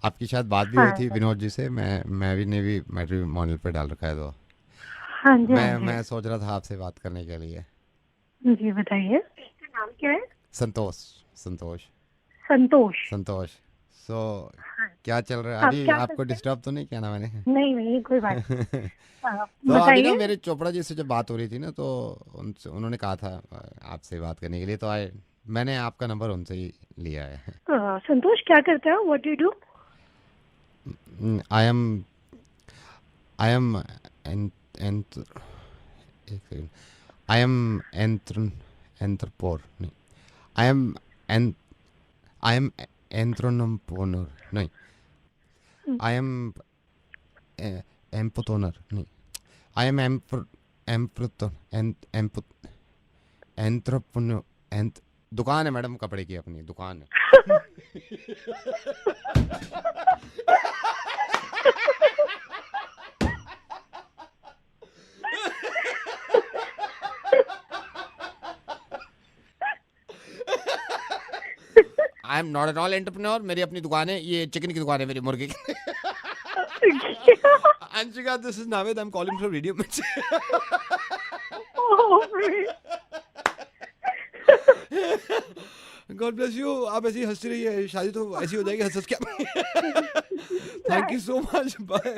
आपकी शायद बात भी हुई थी विनोद जी से। मैं भी ने भी मैट्रिमोनियल पे डाल रखा है, तो हाँ जी, मैं सोच रहा था आपसे बात करने के लिए। जी बताइए, नाम क्या है? संतोष। सो क्या चल रहा है अभी? आपको डिस्टर्ब तो नहीं किया ना मैंने? नहीं कोई बात तो अभी ना मेरे चोपड़ा जी से जब बात हो रही थी ना, तो उन्होंने कहा था आपसे बात करने के लिए, तो मैंने आपका नंबर उनसे ही लिया है। संतोष क्या करता है? What do you do? I am entrepreneur. नहीं, I am entrepreneur. नहीं, I am empreneur. नहीं, I am entrepreneur. दुकान है मैडम, कपड़े की अपनी दुकान है। I am not at all entrepreneur. मेरी अपनी दुकान है, ये चिकन की दुकान है मेरी, मुर्गे की। Anshika, this is Naved, I am calling from Radio Mirchi. God bless you. आप ऐसी हंसती रहिए, शादी तो ऐसी हो जाएगी हंस क्या। Thank you so much, bye.